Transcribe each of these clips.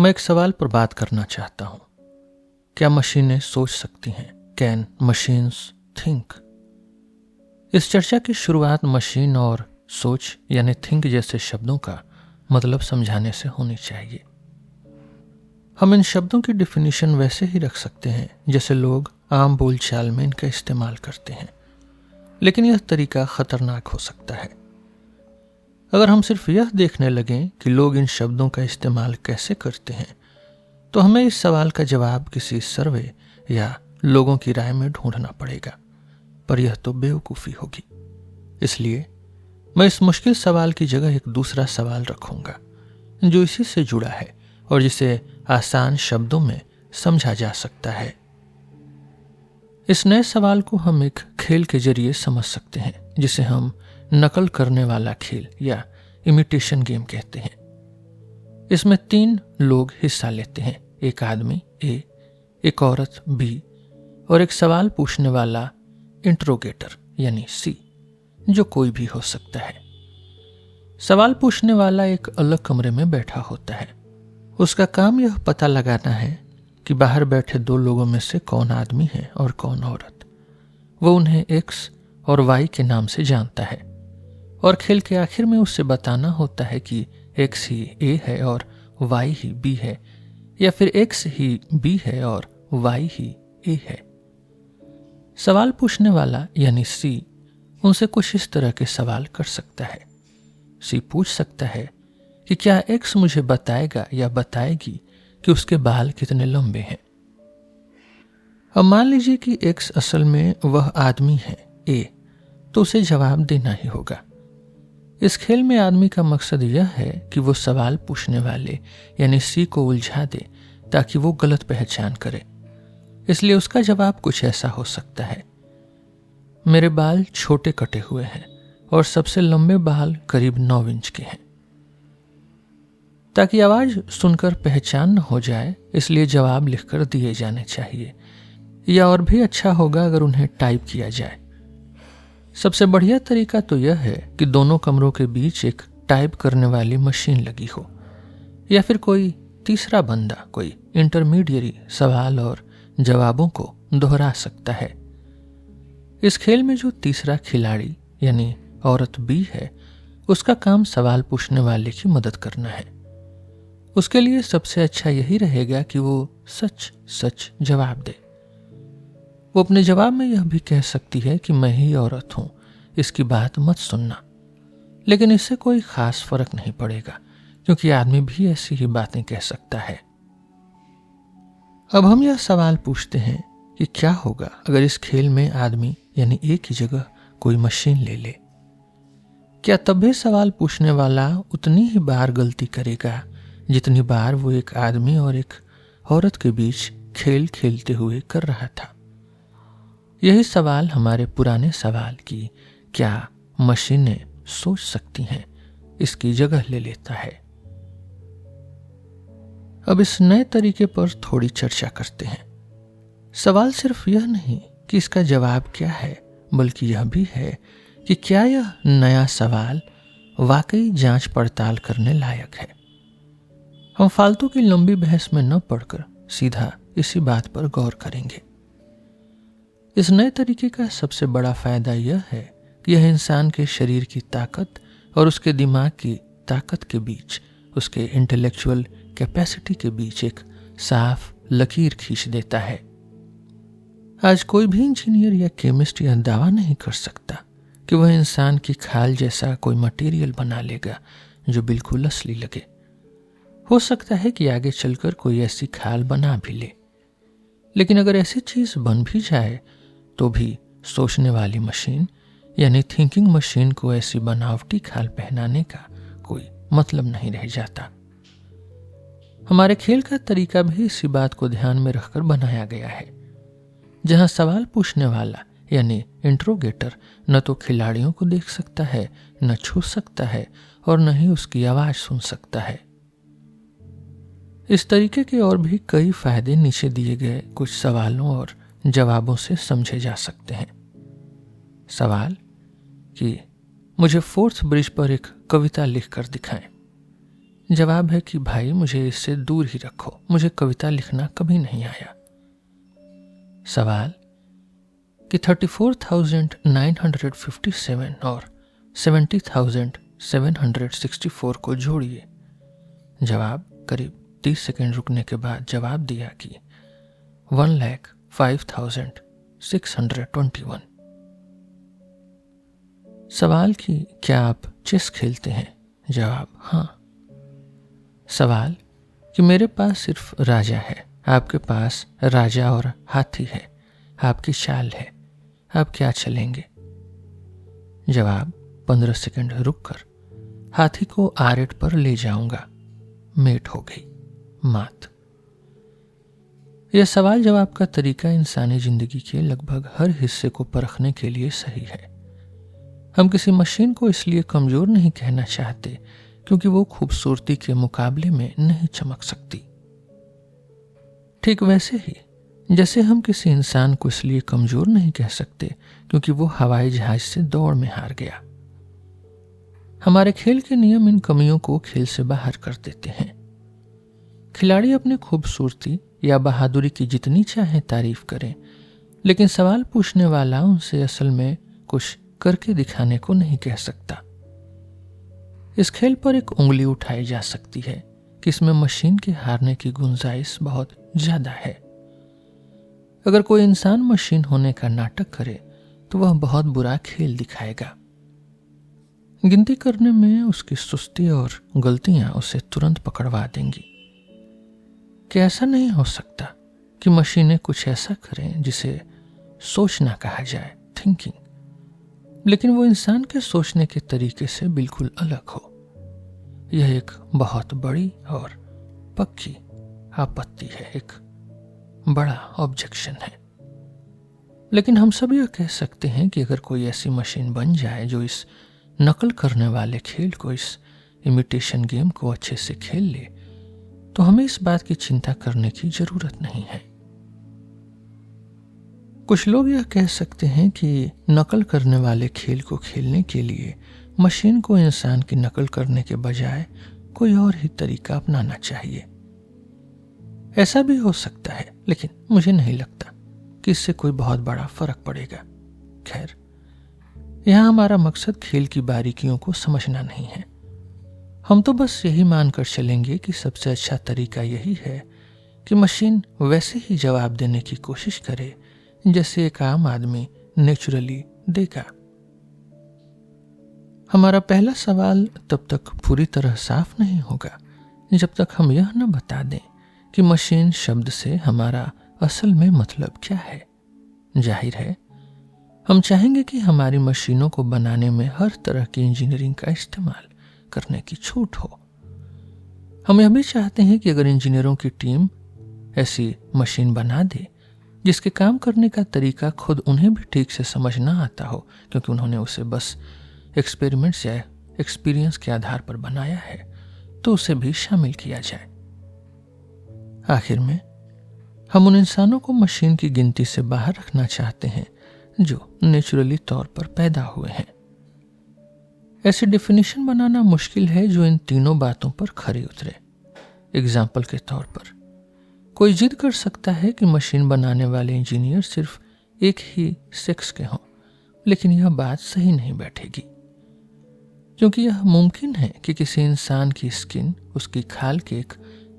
मैं एक सवाल पर बात करना चाहता हूं। क्या मशीनें सोच सकती हैं? Can machines think? इस चर्चा की शुरुआत मशीन और सोच यानी थिंक जैसे शब्दों का मतलब समझाने से होनी चाहिए। हम इन शब्दों की डिफिनीशन वैसे ही रख सकते हैं जैसे लोग आम बोलचाल में इनका इस्तेमाल करते हैं, लेकिन यह तरीका खतरनाक हो सकता है। अगर हम सिर्फ यह देखने लगें कि लोग इन शब्दों का इस्तेमाल कैसे करते हैं, तो हमें इस सवाल का जवाब किसी सर्वे या लोगों की राय में ढूंढना पड़ेगा, पर यह तो बेवकूफ़ी होगी। इसलिए मैं इस मुश्किल सवाल की जगह एक दूसरा सवाल रखूंगा जो इसी से जुड़ा है और जिसे आसान शब्दों में समझा जा सकता है। इस नए सवाल को हम एक खेल के जरिए समझ सकते हैं जिसे हम नकल करने वाला खेल या इमिटेशन गेम कहते हैं। इसमें 3 लोग हिस्सा लेते हैं, एक आदमी ए, एक औरत बी और एक सवाल पूछने वाला इंट्रोगेटर यानी सी, जो कोई भी हो सकता है। सवाल पूछने वाला एक अलग कमरे में बैठा होता है। उसका काम यह पता लगाना है कि बाहर बैठे 2 लोगों में से कौन आदमी है और कौन औरत। वो उन्हें एक्स और वाई के नाम से जानता है और खेल के आखिर में उससे बताना होता है कि एक्स ही ए है और वाई ही बी है, या फिर एक्स ही बी है और वाई ही ए है। सवाल पूछने वाला यानी सी उनसे कुछ इस तरह के सवाल कर सकता है। सी पूछ सकता है कि क्या एक्स मुझे बताएगा या बताएगी कि उसके बाल कितने लंबे हैं। अब मान लीजिए कि एक्स असल में वह आदमी है ए, तो उसे जवाब देना ही होगा। इस खेल में आदमी का मकसद यह है कि वो सवाल पूछने वाले यानी सी को उलझा दे ताकि वो गलत पहचान करे। इसलिए उसका जवाब कुछ ऐसा हो सकता है, मेरे बाल छोटे कटे हुए हैं और सबसे लंबे बाल करीब 9 इंच के हैं। ताकि आवाज सुनकर पहचान न हो जाए, इसलिए जवाब लिखकर दिए जाने चाहिए, या और भी अच्छा होगा अगर उन्हें टाइप किया जाए। सबसे बढ़िया तरीका तो यह है कि दोनों कमरों के बीच एक टाइप करने वाली मशीन लगी हो, या फिर कोई तीसरा बंदा, कोई इंटरमीडियरी सवाल और जवाबों को दोहरा सकता है। इस खेल में जो तीसरा खिलाड़ी यानी औरत बी है, उसका काम सवाल पूछने वाले की मदद करना है। उसके लिए सबसे अच्छा यही रहेगा कि वो सच सच जवाब दे। वो अपने जवाब में यह भी कह सकती है कि मैं ही औरत हूं, इसकी बात मत सुनना, लेकिन इससे कोई खास फर्क नहीं पड़ेगा क्योंकि आदमी भी ऐसी ही बातें कह सकता है। अब हम यह सवाल पूछते हैं कि क्या होगा अगर इस खेल में आदमी यानी एक ही जगह कोई मशीन ले ले। क्या तब भी सवाल पूछने वाला उतनी ही बार गलती करेगा जितनी बार वो एक आदमी और एक औरत के बीच खेल खेलते हुए कर रहा था? यही सवाल हमारे पुराने सवाल की क्या मशीनें सोच सकती हैं इसकी जगह ले लेता है। अब इस नए तरीके पर थोड़ी चर्चा करते हैं। सवाल सिर्फ यह नहीं कि इसका जवाब क्या है, बल्कि यह भी है कि क्या यह नया सवाल वाकई जांच पड़ताल करने लायक है। हम फालतू की लंबी बहस में न पड़कर सीधा इसी बात पर गौर करेंगे। इस नए तरीके का सबसे बड़ा फायदा यह है कि यह इंसान के शरीर की ताकत और उसके दिमाग की ताकत के बीच, उसके इंटेलेक्चुअल कैपेसिटी के बीच एक साफ लकीर खींच देता है। आज कोई भी इंजीनियर या केमिस्ट यह दावा नहीं कर सकता कि वह इंसान की खाल जैसा कोई मटेरियल बना लेगा जो बिल्कुल असली लगे। हो सकता है कि आगे चलकर कोई ऐसी खाल बना भी ले, लेकिन अगर ऐसी चीज बन भी जाए तो भी सोचने वाली मशीन यानी थिंकिंग मशीन को ऐसी बनावटी खाल पहनाने का कोई मतलब नहीं रह जाता। हमारे खेल का तरीका भी इसी बात को ध्यान में रखकर बनाया गया है, जहां सवाल पूछने वाला यानी इंट्रोगेटर न तो खिलाड़ियों को देख सकता है, न छू सकता है और न ही उसकी आवाज सुन सकता है। इस तरीके के और भी कई फायदे नीचे दिए गए कुछ सवालों और जवाबों से समझे जा सकते हैं। सवाल कि मुझे 4th ब्रिज पर एक कविता लिखकर दिखाएं। जवाब है कि भाई मुझे इससे दूर ही रखो, मुझे कविता लिखना कभी नहीं आया। सवाल कि 34,957 और 70,764 को जोड़िए। जवाब करीब 30 सेकंड रुकने के बाद जवाब दिया कि 1,05,621। सवाल कि क्या आप चेस खेलते हैं? जवाब हाँ। सवाल कि मेरे पास सिर्फ राजा है, आपके पास राजा और हाथी है, आपकी चाल है, आप क्या चलेंगे? जवाब 15 सेकंड रुककर हाथी को आरेट पर ले जाऊंगा। मेट हो गई, मात। यह सवाल जवाब का तरीका इंसानी जिंदगी के लगभग हर हिस्से को परखने के लिए सही है। हम किसी मशीन को इसलिए कमजोर नहीं कहना चाहते क्योंकि वो खूबसूरती के मुकाबले में नहीं चमक सकती। ठीक वैसे ही जैसे हम किसी इंसान को इसलिए कमजोर नहीं कह सकते क्योंकि वो हवाई जहाज से दौड़ में हार गया। हमारे खेल के नियम इन कमियों को खेल से बाहर कर देते हैं। खिलाड़ी अपनी खूबसूरती या बहादुरी की जितनी चाहे तारीफ करें, लेकिन सवाल पूछने वाला उनसे असल में कुछ करके दिखाने को नहीं कह सकता। इस खेल पर एक उंगली उठाई जा सकती है कि इसमें मशीन के हारने की गुंजाइश बहुत ज्यादा है। अगर कोई इंसान मशीन होने का नाटक करे तो वह बहुत बुरा खेल दिखाएगा। गिनती करने में उसकी सुस्ती और गलतियां उसे तुरंत पकड़वा देंगी। क्या ऐसा नहीं हो सकता कि मशीनें कुछ ऐसा करें जिसे सोचना कहा जाए, थिंकिंग, लेकिन वो इंसान के सोचने के तरीके से बिल्कुल अलग हो? यह एक बहुत बड़ी और पक्की आपत्ति है, एक बड़ा ऑब्जेक्शन है। लेकिन हम सब यह कह सकते हैं कि अगर कोई ऐसी मशीन बन जाए जो इस नकल करने वाले खेल को, इस इमिटेशन गेम को अच्छे से खेल ले, तो हमें इस बात की चिंता करने की जरूरत नहीं है। कुछ लोग यह कह सकते हैं कि नकल करने वाले खेल को खेलने के लिए मशीन को इंसान की नकल करने के बजाय कोई और ही तरीका अपनाना चाहिए। ऐसा भी हो सकता है, लेकिन मुझे नहीं लगता कि इससे कोई बहुत बड़ा फर्क पड़ेगा। खैर, यहां हमारा मकसद खेल की बारीकियों को समझना नहीं है। हम तो बस यही मानकर चलेंगे कि सबसे अच्छा तरीका यही है कि मशीन वैसे ही जवाब देने की कोशिश करे जैसे एक आम आदमी नेचुरली देगा। हमारा पहला सवाल तब तक पूरी तरह साफ नहीं होगा जब तक हम यह न बता दें कि मशीन शब्द से हमारा असल में मतलब क्या है। जाहिर है, हम चाहेंगे कि हमारी मशीनों को बनाने में हर तरह की इंजीनियरिंग का इस्तेमाल करने की छूट हो। हम यह भी चाहते हैं कि अगर इंजीनियरों की टीम ऐसी मशीन बना दे जिसके काम करने का तरीका खुद उन्हें भी ठीक से समझ ना आता हो, क्योंकि उन्होंने उसे बस एक्सपेरिमेंट्स या एक्सपीरियंस के आधार पर बनाया है, तो उसे भी शामिल किया जाए। आखिर में हम उन इंसानों को मशीन की गिनती से बाहर रखना चाहते हैं जो नेचुरली तौर पर पैदा हुए हैं। ऐसी डेफिनेशन बनाना मुश्किल है जो इन तीनों बातों पर खरी उतरे। एग्जाम्पल के तौर पर कोई जिद कर सकता है कि मशीन बनाने वाले इंजीनियर सिर्फ एक ही सेक्स के हों, लेकिन यह बात सही नहीं बैठेगी, क्योंकि यह मुमकिन है कि किसी इंसान की स्किन, उसकी खाल के एक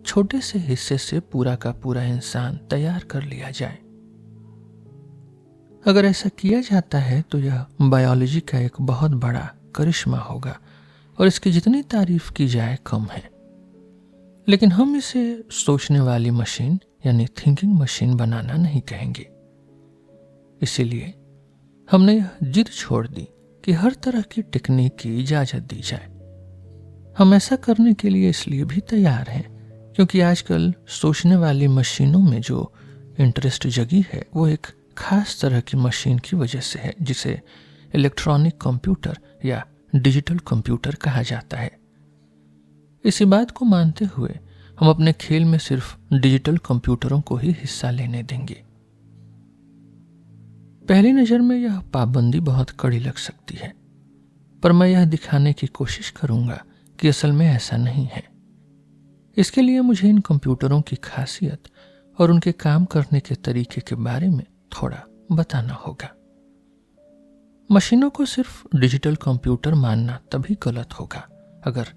छोटे से हिस्से से पूरा का पूरा इंसान तैयार कर लिया जाए। अगर ऐसा किया जाता है तो यह बायोलॉजी का एक बहुत बड़ा करिश्मा होगा और इसकी जितनी तारीफ की जाए कम है। लेकिन हम इसे सोचने वाली मशीन यानी थिंकिंग मशीन बनाना नहीं कहेंगे। इसीलिए हमने यह जिद छोड़ दी कि हर तरह की टेक्निक की इजाजत दी जाए। हम ऐसा करने के लिए इसलिए भी तैयार हैं क्योंकि आजकल सोचने वाली मशीनों में जो इंटरेस्ट जगी है वो एक खास तरह की मशीन की वजह से है जिसे इलेक्ट्रॉनिक कंप्यूटर या डिजिटल कंप्यूटर कहा जाता है। इसी बात को मानते हुए हम अपने खेल में सिर्फ डिजिटल कंप्यूटरों को ही हिस्सा लेने देंगे। पहली नजर में यह पाबंदी बहुत कड़ी लग सकती है, पर मैं यह दिखाने की कोशिश करूंगा कि असल में ऐसा नहीं है। इसके लिए मुझे इन कंप्यूटरों की खासियत और उनके काम करने के तरीके के बारे में थोड़ा बताना होगा। मशीनों को सिर्फ डिजिटल कंप्यूटर मानना तभी गलत होगा अगर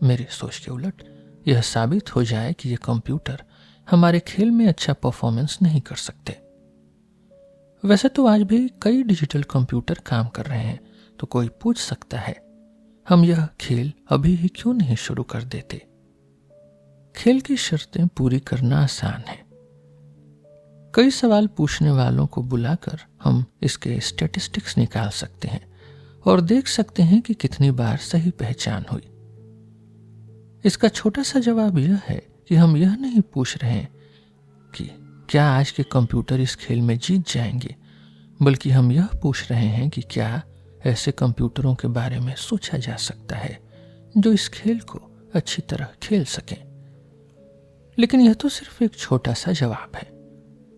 मेरी सोच के उलट यह साबित हो जाए कि ये कंप्यूटर हमारे खेल में अच्छा परफॉर्मेंस नहीं कर सकते। वैसे तो आज भी कई डिजिटल कंप्यूटर काम कर रहे हैं, तो कोई पूछ सकता है हम यह खेल अभी ही क्यों नहीं शुरू कर देते। खेल की शर्तें पूरी करना आसान है। कई सवाल पूछने वालों को बुलाकर हम इसके स्टैटिस्टिक्स निकाल सकते हैं और देख सकते हैं कि कितनी बार सही पहचान हुई। इसका छोटा सा जवाब यह है कि हम यह नहीं पूछ रहे हैं कि क्या आज के कंप्यूटर इस खेल में जीत जाएंगे, बल्कि हम यह पूछ रहे हैं कि क्या ऐसे कंप्यूटरों के बारे में सोचा जा सकता है जो इस खेल को अच्छी तरह खेल सकें। लेकिन यह तो सिर्फ एक छोटा सा जवाब है।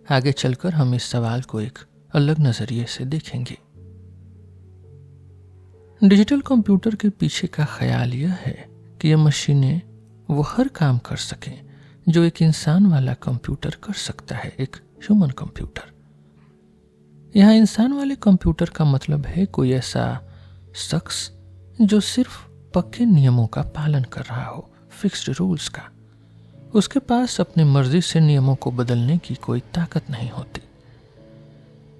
आगे चलकर हम इस सवाल को एक अलग नजरिए से देखेंगे। डिजिटल कंप्यूटर के पीछे का ख्याल यह है कि ये मशीनें वो हर काम कर सकें जो एक इंसान वाला कंप्यूटर कर सकता है, एक ह्यूमन कंप्यूटर। यहाँ इंसान वाले कंप्यूटर का मतलब है कोई ऐसा शख्स जो सिर्फ पक्के नियमों का पालन कर रहा हो, फिक्स्ड रूल्स का। उसके पास अपनी मर्जी से नियमों को बदलने की कोई ताकत नहीं होती।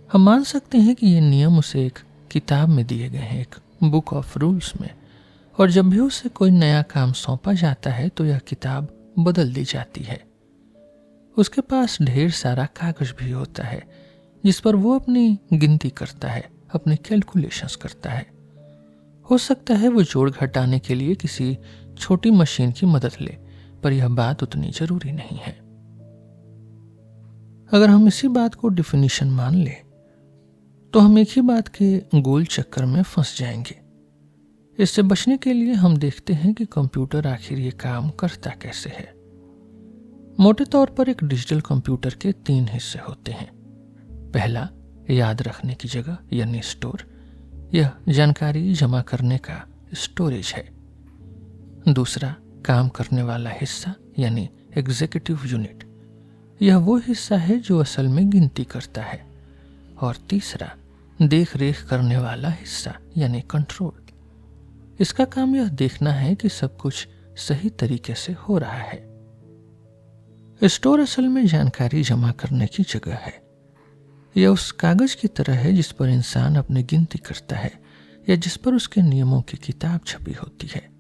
हम मान सकते हैं कि ये नियम उसे एक किताब में दिए गए हैं, एक बुक ऑफ रूल्स में, और जब भी उसे कोई नया काम सौंपा जाता है तो यह किताब बदल दी जाती है। उसके पास ढेर सारा कागज भी होता है जिस पर वो अपनी गिनती करता है, अपने कैलकुलेशंस करता है। हो सकता है वो जोड़ घटाने के लिए किसी छोटी मशीन की मदद ले, पर यह बात उतनी जरूरी नहीं है। अगर हम इसी बात को डिफिनीशन मान ले तो हम एक ही बात के गोल चक्कर में फंस जाएंगे। इससे बचने के लिए हम देखते हैं कि कंप्यूटर आखिर ये काम करता कैसे है। मोटे तौर पर एक डिजिटल कंप्यूटर के 3 हिस्से होते हैं। पहला, याद रखने की जगह यानी स्टोर, यह जानकारी जमा करने का स्टोरेज है। दूसरा, काम करने वाला हिस्सा यानी एग्जीक्यूटिव यूनिट, यह वो हिस्सा है जो असल में गिनती करता है। और तीसरा, देख रेख करने वाला हिस्सा यानी कंट्रोल, इसका काम यह देखना है कि सब कुछ सही तरीके से हो रहा है। स्टोर असल में जानकारी जमा करने की जगह है। यह उस कागज की तरह है जिस पर इंसान अपनी गिनती करता है या जिस पर उसके नियमों की किताब छपी होती है।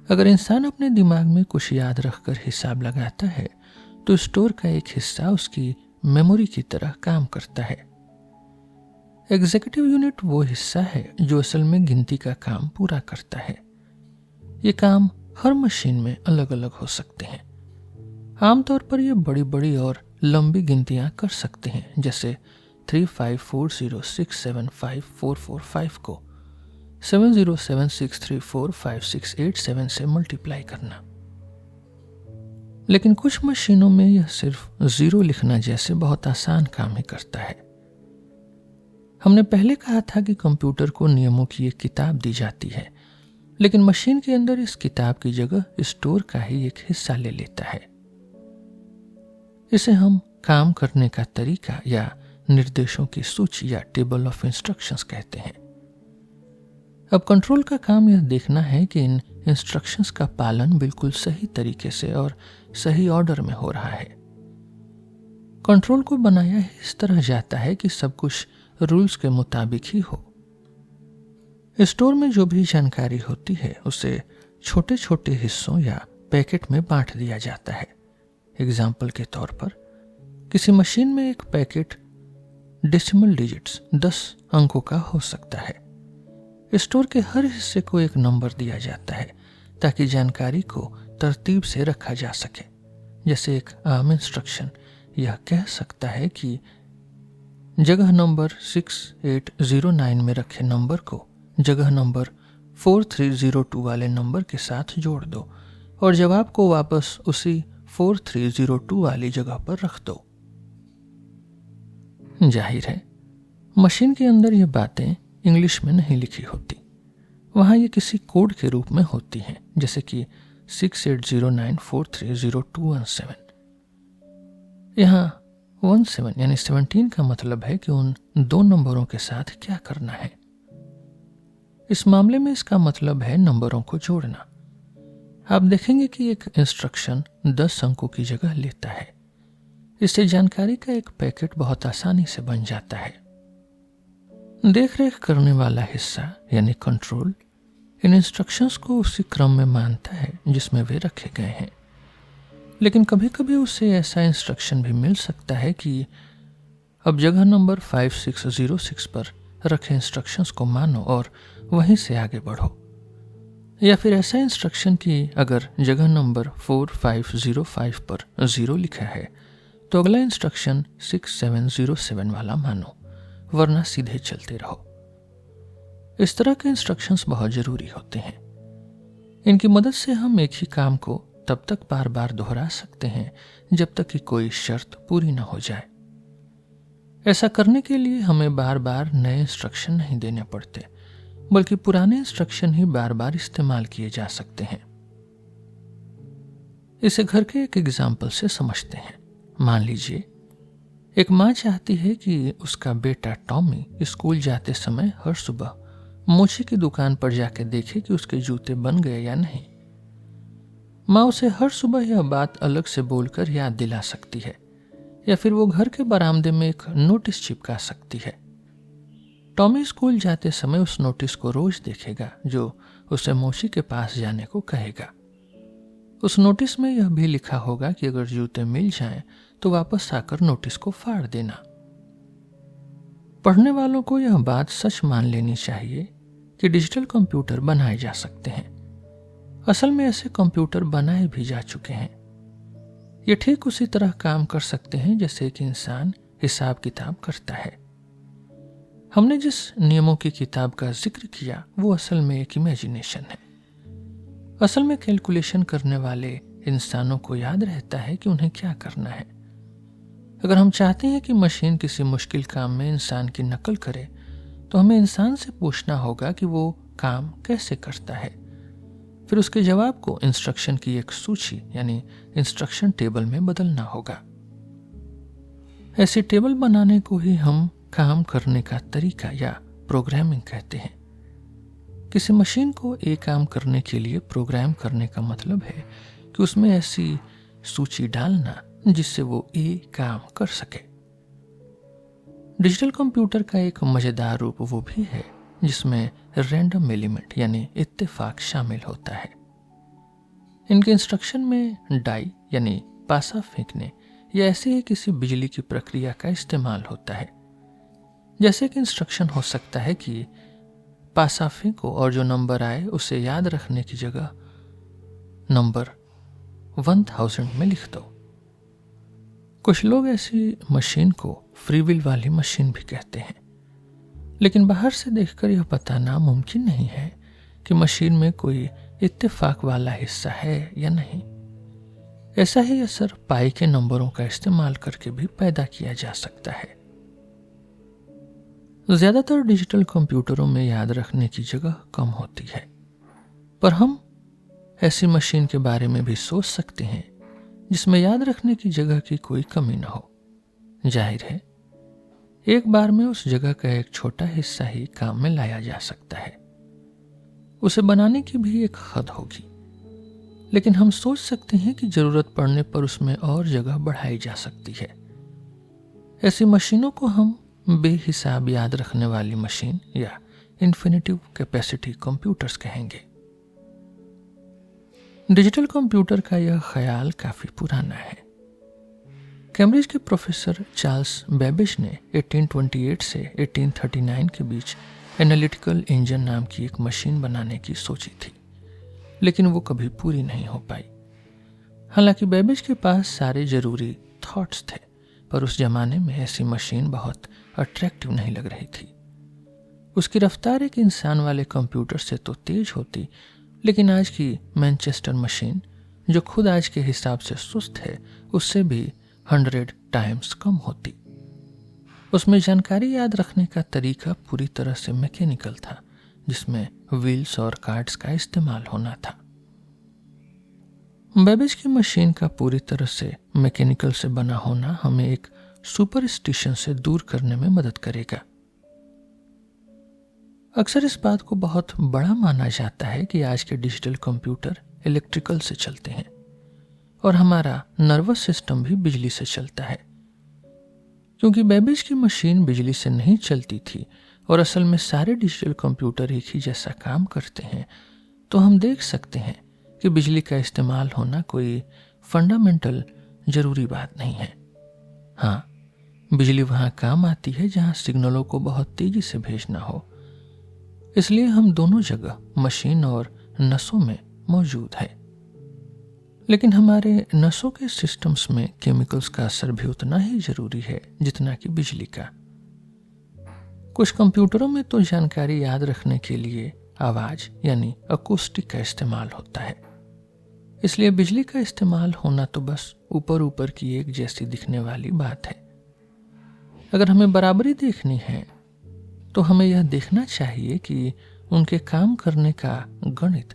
अगर इंसान अपने दिमाग में कुछ याद रखकर हिसाब लगाता है तो स्टोर का एक हिस्सा उसकी मेमोरी की तरह काम करता है। एग्जीक्यूटिव यूनिट वो हिस्सा है जो असल में गिनती का काम पूरा करता है। ये काम हर मशीन में अलग अलग हो सकते हैं। आमतौर पर ये बड़ी बड़ी और लंबी गिनतियां कर सकते हैं, जैसे 3540675445 को 7076345687 से मल्टीप्लाई करना। लेकिन कुछ मशीनों में यह सिर्फ 0 लिखना जैसे बहुत आसान काम ही करता है। हमने पहले कहा था कि कंप्यूटर को नियमों की एक किताब दी जाती है, लेकिन मशीन के अंदर इस किताब की जगह स्टोर का ही एक हिस्सा ले लेता है। इसे हम काम करने का तरीका या निर्देशों की सूची या टेबल ऑफ इंस्ट्रक्शंस कहते हैं। अब कंट्रोल का काम यह देखना है कि इन इंस्ट्रक्शंस का पालन बिल्कुल सही तरीके से और सही ऑर्डर में हो रहा है। कंट्रोल को बनाया ही इस तरह जाता है कि सब कुछ रूल्स के मुताबिक ही हो। स्टोर में जो भी जानकारी होती है उसे छोटे छोटे हिस्सों या पैकेट में बांट दिया जाता है। एग्जाम्पल के तौर पर किसी मशीन में एक पैकेट डेसिमल डिजिट्स 10 अंकों का हो सकता है। स्टोर के हर हिस्से को एक नंबर दिया जाता है ताकि जानकारी को तरतीब से रखा जा सके। जैसे एक आम इंस्ट्रक्शन यह कह सकता है कि जगह नंबर 6809 में रखे नंबर को जगह नंबर 4302 वाले नंबर के साथ जोड़ दो और जवाब को वापस उसी 4302 वाली जगह पर रख दो। जाहिर है मशीन के अंदर ये बातें इंग्लिश में नहीं लिखी होती, वहां ये किसी कोड के रूप में होती हैं, जैसे कि 6809430217। यहाँ 17 यानी 17 का मतलब है कि उन दो नंबरों के साथ क्या करना है। इस मामले में इसका मतलब है नंबरों को जोड़ना। आप देखेंगे कि एक इंस्ट्रक्शन 10 अंकों की जगह लेता है। इससे जानकारी का एक पैकेट बहुत आसानी से बन जाता है। देखरेख करने वाला हिस्सा यानी कंट्रोल इन इंस्ट्रक्शंस को उसी क्रम में मानता है जिसमें वे रखे गए हैं, लेकिन कभी कभी उसे ऐसा इंस्ट्रक्शन भी मिल सकता है कि अब जगह नंबर 5606 पर रखे इंस्ट्रक्शंस को मानो और वहीं से आगे बढ़ो, या फिर ऐसा इंस्ट्रक्शन कि अगर जगह नंबर 4505 पर 0 लिखा है तो अगला इंस्ट्रक्शन 6707 वाला मानो, वरना सीधे चलते रहो। इस तरह के इंस्ट्रक्शंस बहुत जरूरी होते हैं। इनकी मदद से हम एक ही काम को तब तक बार बार दोहरा सकते हैं जब तक कि कोई शर्त पूरी न हो जाए। ऐसा करने के लिए हमें बार बार नए इंस्ट्रक्शन नहीं देने पड़ते, बल्कि पुराने इंस्ट्रक्शन ही बार बार इस्तेमाल किए जा सकते हैं। इसे घर के एक एग्जाम्पल से समझते हैं। मान लीजिए एक माँ चाहती है कि उसका बेटा टॉमी स्कूल जाते समय हर सुबह मोची की दुकान पर जाके देखे कि उसके जूते बन गए या नहीं। माँ उसे हर सुबह यह बात अलग से बोलकर याद दिला सकती है, या फिर वो घर के बरामदे में एक नोटिस चिपका सकती है। टॉमी स्कूल जाते समय उस नोटिस को रोज देखेगा जो उसे मोची के पास जाने को कहेगा। उस नोटिस में यह भी लिखा होगा कि अगर जूते मिल जाएं तो वापस आकर नोटिस को फाड़ देना। पढ़ने वालों को यह बात सच मान लेनी चाहिए कि डिजिटल कंप्यूटर बनाए जा सकते हैं। असल में ऐसे कंप्यूटर बनाए भी जा चुके हैं। ये ठीक उसी तरह काम कर सकते हैं जैसे एक इंसान हिसाब किताब करता है। हमने जिस नियमों की किताब का जिक्र किया वो असल में एक इमेजिनेशन है। असल में कैलकुलेशन करने वाले इंसानों को याद रहता है कि उन्हें क्या करना है। अगर हम चाहते हैं कि मशीन किसी मुश्किल काम में इंसान की नकल करे तो हमें इंसान से पूछना होगा कि वो काम कैसे करता है। फिर उसके जवाब को इंस्ट्रक्शन की एक सूची यानी इंस्ट्रक्शन टेबल में बदलना होगा। ऐसी टेबल बनाने को ही हम काम करने का तरीका या प्रोग्रामिंग कहते हैं। किसी मशीन को एक काम करने के लिए प्रोग्राम करने का मतलब है कि उसमें ऐसी सूची डालना जिससे वो एक काम कर सके। डिजिटल कंप्यूटर का एक मजेदार रूप वो भी है जिसमें रैंडम एलिमेंट यानी इत्तेफाक शामिल होता है। इनके इंस्ट्रक्शन में डाई यानी पासा फेंकने या ऐसे ही किसी बिजली की प्रक्रिया का इस्तेमाल होता है। जैसे कि इंस्ट्रक्शन हो सकता है कि पासा फेंको और जो नंबर आए उसे याद रखने की जगह नंबर 1000 में लिख दो। कुछ लोग ऐसी मशीन को फ्रीविल वाली मशीन भी कहते हैं, लेकिन बाहर से देखकर यह बताना मुमकिन नहीं है कि मशीन में कोई इत्तेफाक वाला हिस्सा है या नहीं। ऐसा ही असर पाई के नंबरों का इस्तेमाल करके भी पैदा किया जा सकता है। ज्यादातर डिजिटल कंप्यूटरों में याद रखने की जगह कम होती है, पर हम ऐसी मशीन के बारे में भी सोच सकते हैं जिसमें याद रखने की जगह की कोई कमी न हो। जाहिर है एक बार में उस जगह का एक छोटा हिस्सा ही काम में लाया जा सकता है। उसे बनाने की भी एक हद होगी, लेकिन हम सोच सकते हैं कि जरूरत पड़ने पर उसमें और जगह बढ़ाई जा सकती है। ऐसी मशीनों को हम बेहिसाब याद रखने वाली मशीन या इन्फिनिटिव कैपेसिटी कंप्यूटर्स कहेंगे। डिजिटल कंप्यूटर का यह ख्याल काफी पुराना है। कैम्ब्रिज के प्रोफेसर चार्ल्स बेबेज ने 1828 से 1839 के बीच एनालिटिकल इंजन नाम की एक मशीन बनाने की सोची थी, लेकिन वो कभी पूरी नहीं हो पाई। हालांकि बेबेज के पास सारे जरूरी थॉट्स थे, पर उस जमाने में ऐसी मशीन बहुत अट्रैक्टिव नहीं लग रही थी। उसकी रफ्तार एक इंसान वाले कंप्यूटर से तो तेज होती, लेकिन आज की मैनचेस्टर मशीन जो खुद आज के हिसाब से सुस्त है उससे भी 100 टाइम्स कम होती। उसमें जानकारी याद रखने का तरीका पूरी तरह से मैकेनिकल था, जिसमें व्हील्स और कार्ड्स का इस्तेमाल होना था। बेबेज की मशीन का पूरी तरह से मैकेनिकल से बना होना हमें एक सुपरस्टिशन से दूर करने में मदद करेगा। अक्सर इस बात को बहुत बड़ा माना जाता है कि आज के डिजिटल कंप्यूटर इलेक्ट्रिकल से चलते हैं और हमारा नर्वस सिस्टम भी बिजली से चलता है। क्योंकि बेबेज की मशीन बिजली से नहीं चलती थी और असल में सारे डिजिटल कंप्यूटर एक ही जैसा काम करते हैं, तो हम देख सकते हैं कि बिजली का इस्तेमाल होना कोई फंडामेंटल जरूरी बात नहीं है। हाँ, बिजली वहाँ काम आती है जहाँ सिग्नलों को बहुत तेजी से भेजना हो। इसलिए हम दोनों जगह मशीन और नसों में मौजूद है। लेकिन हमारे नसों के सिस्टम्स में केमिकल्स का असर भी उतना ही जरूरी है जितना कि बिजली का। कुछ कंप्यूटरों में तो जानकारी याद रखने के लिए आवाज यानी अकूस्टिक का इस्तेमाल होता है। इसलिए बिजली का इस्तेमाल होना तो बस ऊपर ऊपर की एक जैसी दिखने वाली बात है। अगर हमें बराबरी देखनी है तो हमें यह देखना चाहिए कि उनके काम करने का गणित,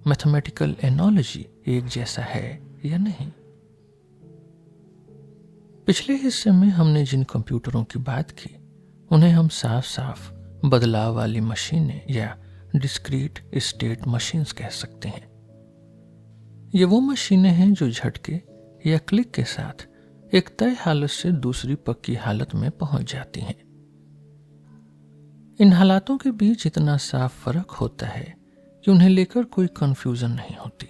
मैथमेटिकल एनोलॉजी एक जैसा है या नहीं। पिछले हिस्से में हमने जिन कंप्यूटरों की बात की उन्हें हम साफ साफ बदलाव वाली मशीनें या डिस्क्रीट स्टेट मशीन्स कह सकते हैं। ये वो मशीनें हैं जो झटके या क्लिक के साथ एक तय हालत से दूसरी पक्की हालत में पहुंच जाती हैं। इन हालातों के बीच इतना साफ फर्क होता है कि उन्हें लेकर कोई कंफ्यूजन नहीं होती।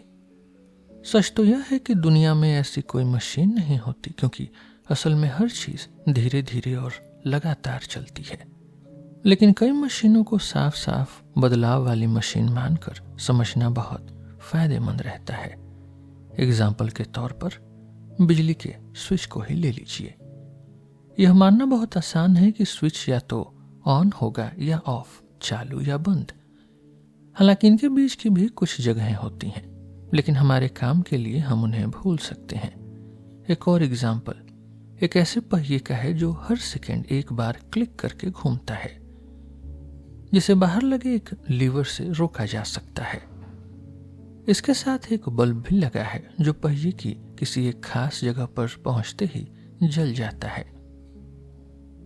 सच तो यह है कि दुनिया में ऐसी कोई मशीन नहीं होती, क्योंकि असल में हर चीज धीरे धीरे और लगातार चलती है। लेकिन कई मशीनों को साफ साफ बदलाव वाली मशीन मानकर समझना बहुत फायदेमंद रहता है। एग्जाम्पल के तौर पर बिजली के स्विच को ही ले लीजिए। यह मानना बहुत आसान है कि स्विच या तो ऑन होगा या ऑफ, चालू या बंद। हालांकि इनके बीच की भी कुछ जगहें होती हैं, लेकिन हमारे काम के लिए हम उन्हें भूल सकते हैं। एक और एग्जाम्पल एक ऐसे पहिए का है जो हर सेकेंड एक बार क्लिक करके घूमता है, जिसे बाहर लगे एक लीवर से रोका जा सकता है। इसके साथ एक बल्ब भी लगा है जो पहिए की किसी एक खास जगह पर पहुंचते ही जल जाता है।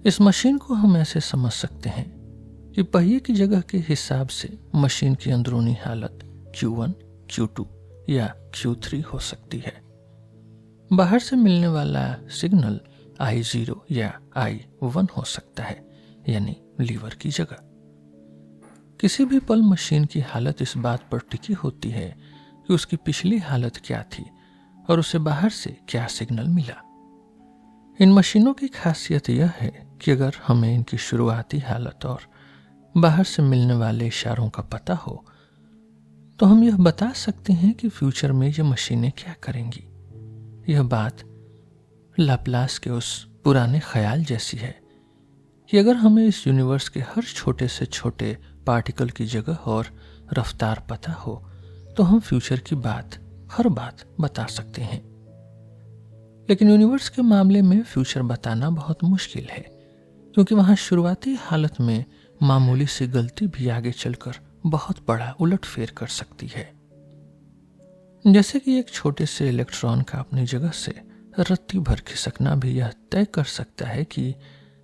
इस मशीन को हम ऐसे समझ सकते हैं कि पहिए की जगह के हिसाब से मशीन की अंदरूनी हालत Q1, Q2 या Q3 हो सकती है। बाहर से मिलने वाला सिग्नल I0 या I1 हो सकता है, यानी लीवर की जगह। किसी भी पल मशीन की हालत इस बात पर टिकी होती है कि उसकी पिछली हालत क्या थी और उसे बाहर से क्या सिग्नल मिला। इन मशीनों की खासियत यह है कि अगर हमें इनकी शुरुआती हालत और बाहर से मिलने वाले इशारों का पता हो तो हम यह बता सकते हैं कि फ्यूचर में ये मशीनें क्या करेंगी। यह बात लाप्लास के उस पुराने ख्याल जैसी है कि अगर हमें इस यूनिवर्स के हर छोटे से छोटे पार्टिकल की जगह और रफ्तार पता हो तो हम फ्यूचर की हर बात बता सकते हैं। लेकिन यूनिवर्स के मामले में फ्यूचर बताना बहुत मुश्किल है, क्योंकि वहां शुरुआती हालत में मामूली सी गलती भी आगे चलकर बहुत बड़ा उलटफेर कर सकती है। जैसे कि एक छोटे से इलेक्ट्रॉन का अपनी जगह से रत्ती भर खिसकना भी यह तय कर सकता है कि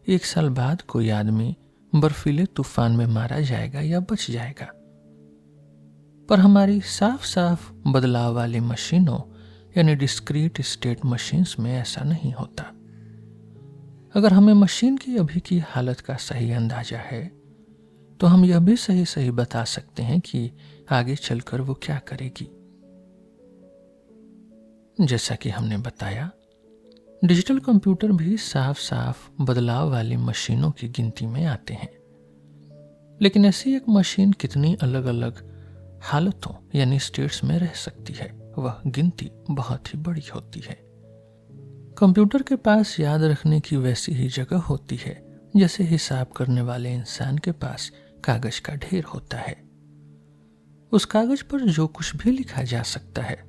1 साल बाद कोई आदमी बर्फीले तूफान में मारा जाएगा या बच जाएगा। पर हमारी साफ साफ बदलाव वाली मशीनों यानी डिस्क्रीट स्टेट मशीन्स में ऐसा नहीं होता। अगर हमें मशीन की अभी की हालत का सही अंदाजा है तो हम यह भी सही बता सकते हैं कि आगे चलकर वो क्या करेगी। जैसा कि हमने बताया, डिजिटल कंप्यूटर भी साफ साफ बदलाव वाली मशीनों की गिनती में आते हैं। लेकिन ऐसी एक मशीन कितनी अलग अलग हालतों यानी स्टेट्स में रह सकती है, वह गिनती बहुत ही बड़ी होती है। कंप्यूटर के पास याद रखने की वैसी ही जगह होती है जैसे हिसाब करने वाले इंसान के पास कागज का ढेर होता है। उस कागज पर जो कुछ भी लिखा जा सकता है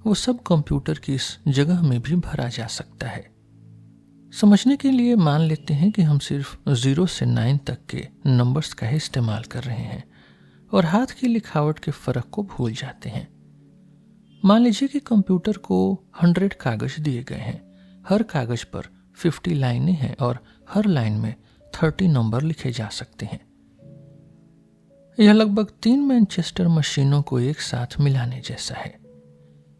वो सब कंप्यूटर की इस जगह में भी भरा जा सकता है। समझने के लिए मान लेते हैं कि हम सिर्फ 0 से 9 तक के नंबर्स का ही इस्तेमाल कर रहे हैं और हाथ की लिखावट के फर्क को भूल जाते हैं। मान लीजिए कि कंप्यूटर को 100 कागज दिए गए हैं। हर कागज पर 50 लाइनें हैं और हर लाइन में 30 नंबर लिखे जा सकते हैं। यह लगभग 3 मैनचेस्टर मशीनों को एक साथ मिलाने जैसा है।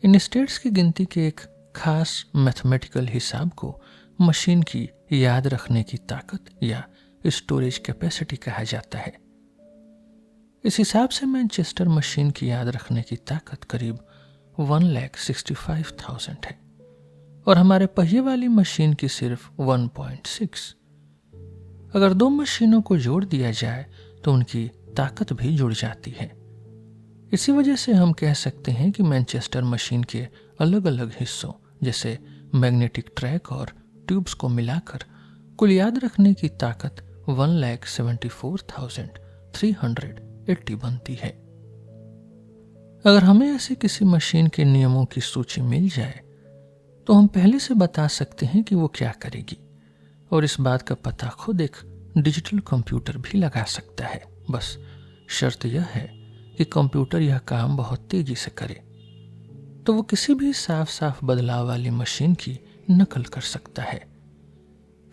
इन स्टेट्स की गिनती के एक खास मैथमेटिकल हिसाब को मशीन की याद रखने की ताकत या स्टोरेज कैपेसिटी कहा जाता है। इस हिसाब से मैनचेस्टर मशीन की याद रखने की ताकत करीब 1,65,000 है और हमारे पहिए वाली मशीन की सिर्फ 1.6। अगर दो मशीनों को जोड़ दिया जाए तो उनकी ताकत भी जुड़ जाती है। इसी वजह से हम कह सकते हैं कि मैनचेस्टर मशीन के अलग अलग हिस्सों जैसे मैग्नेटिक ट्रैक और ट्यूब्स को मिलाकर कुल याद रखने की ताकत 1,74,380 बनती है। अगर हमें ऐसी किसी मशीन के नियमों की सूची मिल जाए तो हम पहले से बता सकते हैं कि वो क्या करेगी, और इस बात का पता खुद एक डिजिटल कंप्यूटर भी लगा सकता है। बस शर्त यह है कि कंप्यूटर यह काम बहुत तेजी से करे, तो वो किसी भी साफ साफ बदलाव वाली मशीन की नकल कर सकता है।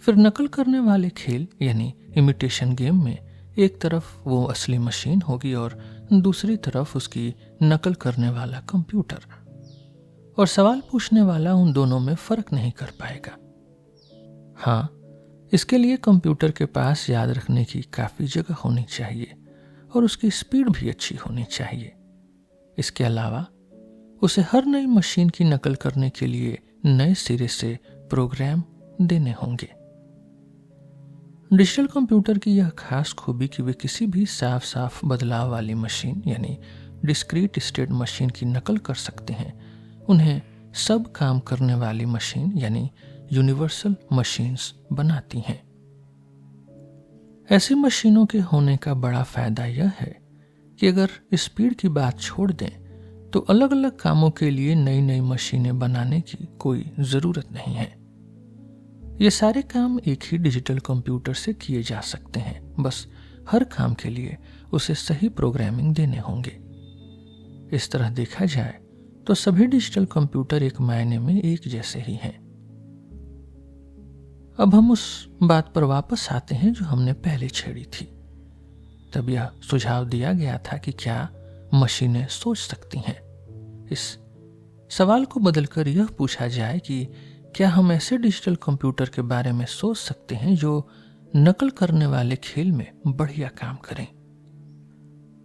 फिर नकल करने वाले खेल यानी इमिटेशन गेम में एक तरफ वो असली मशीन होगी और दूसरी तरफ उसकी नकल करने वाला कंप्यूटर, और सवाल पूछने वाला उन दोनों में फर्क नहीं कर पाएगा। हाँ, इसके लिए कंप्यूटर के पास याद रखने की काफी जगह होनी चाहिए और उसकी स्पीड भी अच्छी होनी चाहिए। इसके अलावा उसे हर नई मशीन की नकल करने के लिए नए सिरे से प्रोग्राम देने होंगे। डिजिटल कंप्यूटर की यह खास खूबी कि वे किसी भी साफ साफ बदलाव वाली मशीन यानी डिस्क्रीट स्टेट मशीन की नकल कर सकते हैं। उन्हें सब काम करने वाली मशीन यानी यूनिवर्सल मशीन्स बनाती हैं। ऐसी मशीनों के होने का बड़ा फायदा यह है कि अगर स्पीड की बात छोड़ दें तो अलग अलग कामों के लिए नई नई मशीनें बनाने की कोई जरूरत नहीं है। ये सारे काम एक ही डिजिटल कंप्यूटर से किए जा सकते हैं। बस हर काम के लिए उसे सही प्रोग्रामिंग देने होंगे। इस तरह देखा जाए तो सभी डिजिटल कंप्यूटर एक मायने में एक जैसे ही हैं। अब हम उस बात पर वापस आते हैं जो हमने पहले छेड़ी थी। तब यह सुझाव दिया गया था कि क्या मशीनें सोच सकती हैं। इस सवाल को बदलकर यह पूछा जाए कि क्या हम ऐसे डिजिटल कंप्यूटर के बारे में सोच सकते हैं जो नकल करने वाले खेल में बढ़िया काम करें।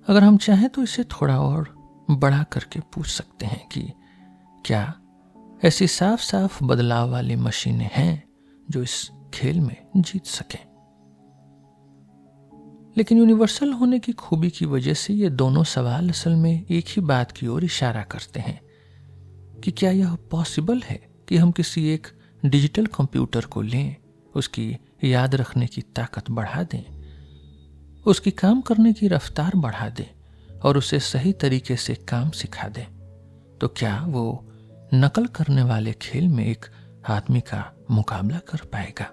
अगर हम चाहें तो इसे थोड़ा और बढ़ा करके पूछ सकते हैं कि क्या ऐसी साफ साफ बदलाव वाली मशीनें हैं जो इस खेल में जीत सकें। लेकिन यूनिवर्सल होने की खूबी की वजह से ये दोनों सवाल असल में एक ही बात की ओर इशारा करते हैं कि क्या यह पॉसिबल है कि हम किसी एक डिजिटल कंप्यूटर को लें, उसकी याद रखने की ताकत बढ़ा दें, उसकी काम करने की रफ्तार बढ़ा दें और उसे सही तरीके से काम सिखा दें, तो क्या वो नकल करने वाले खेल में एक आदमी का मुकाबला कर पाएगा।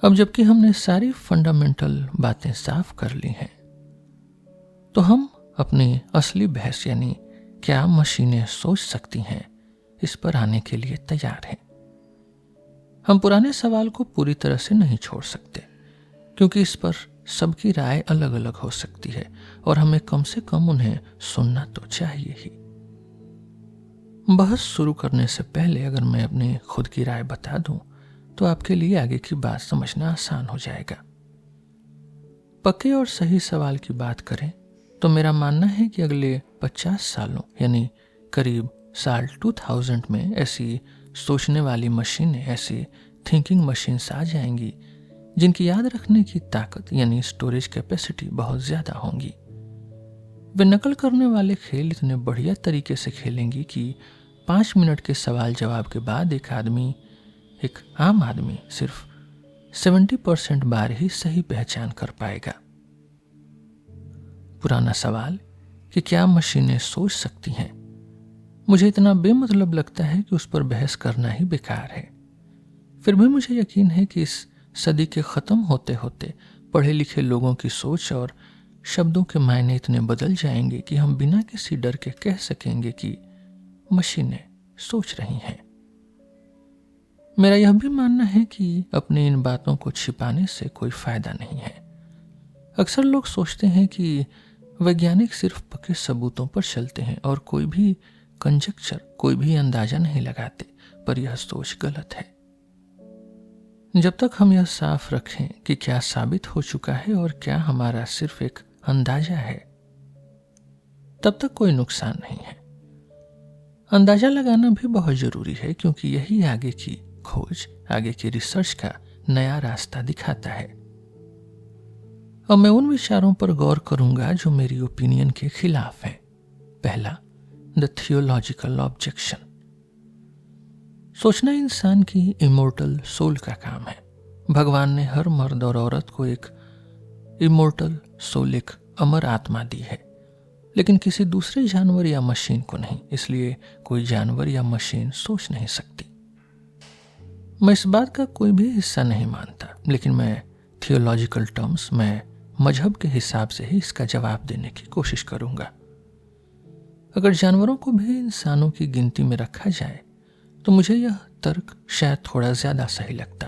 अब जबकि हमने सारी फंडामेंटल बातें साफ कर ली हैं, तो हम अपनी असली बहस यानी क्या मशीनें सोच सकती हैं इस पर आने के लिए तैयार हैं। हम पुराने सवाल को पूरी तरह से नहीं छोड़ सकते क्योंकि इस पर सबकी राय अलग अलग हो सकती है और हमें कम से कम उन्हें सुनना तो चाहिए ही। बहस शुरू करने से पहले अगर मैं अपनी खुद की राय बता दूं तो आपके लिए आगे की बात समझना आसान हो जाएगा। पक्के और सही सवाल की बात करें तो मेरा मानना है कि अगले 50 सालों यानी करीब साल 2000 में ऐसी सोचने वाली मशीनें, ऐसी थिंकिंग मशीन्स आ जाएंगी जिनकी याद रखने की ताकत यानी स्टोरेज कैपेसिटी बहुत ज्यादा होंगी। वे नकल करने वाले खेल इतने बढ़िया तरीके से खेलेंगी कि 5 मिनट के सवाल जवाब के बाद एक आम आदमी सिर्फ 70% बार ही सही पहचान कर पाएगा। पुराना सवाल कि क्या मशीनें सोच सकती हैं, मुझे इतना बेमतलब लगता है कि उस पर बहस करना ही बेकार है। फिर भी मुझे यकीन है कि इस सदी के खत्म होते होते पढ़े लिखे लोगों की सोच और शब्दों के मायने इतने बदल जाएंगे कि हम बिना किसी डर के कह सकेंगे कि मशीनें सोच रही हैं। मेरा यह भी मानना है कि अपनी इन बातों को छिपाने से कोई फायदा नहीं है। अक्सर लोग सोचते हैं कि वैज्ञानिक सिर्फ पक्के सबूतों पर चलते हैं और कोई भी कंजक्चर, कोई भी अंदाजा नहीं लगाते, पर यह सोच गलत है। जब तक हम यह साफ रखें कि क्या साबित हो चुका है और क्या हमारा सिर्फ एक अंदाजा है, तब तक कोई नुकसान नहीं है। अंदाजा लगाना भी बहुत जरूरी है, क्योंकि यही आगे की खोज, आगे की रिसर्च का नया रास्ता दिखाता है। अब मैं उन विचारों पर गौर करूंगा जो मेरी ओपिनियन के खिलाफ हैं। पहला, द थियोलॉजिकल ऑब्जेक्शन। सोचना इंसान की इमोर्टल सोल का काम है। भगवान ने हर मर्द और औरत को एक इमोर्टल सोल, एक अमर आत्मा दी है, लेकिन किसी दूसरे जानवर या मशीन को नहीं। इसलिए कोई जानवर या मशीन सोच नहीं सकती। मैं इस बात का कोई भी हिस्सा नहीं मानता, लेकिन मैं थियोलॉजिकल टर्म्स में मजहब के हिसाब से ही इसका जवाब देने की कोशिश करूंगा। अगर जानवरों को भी इंसानों की गिनती में रखा जाए तो मुझे यह तर्क शायद थोड़ा ज्यादा सही लगता,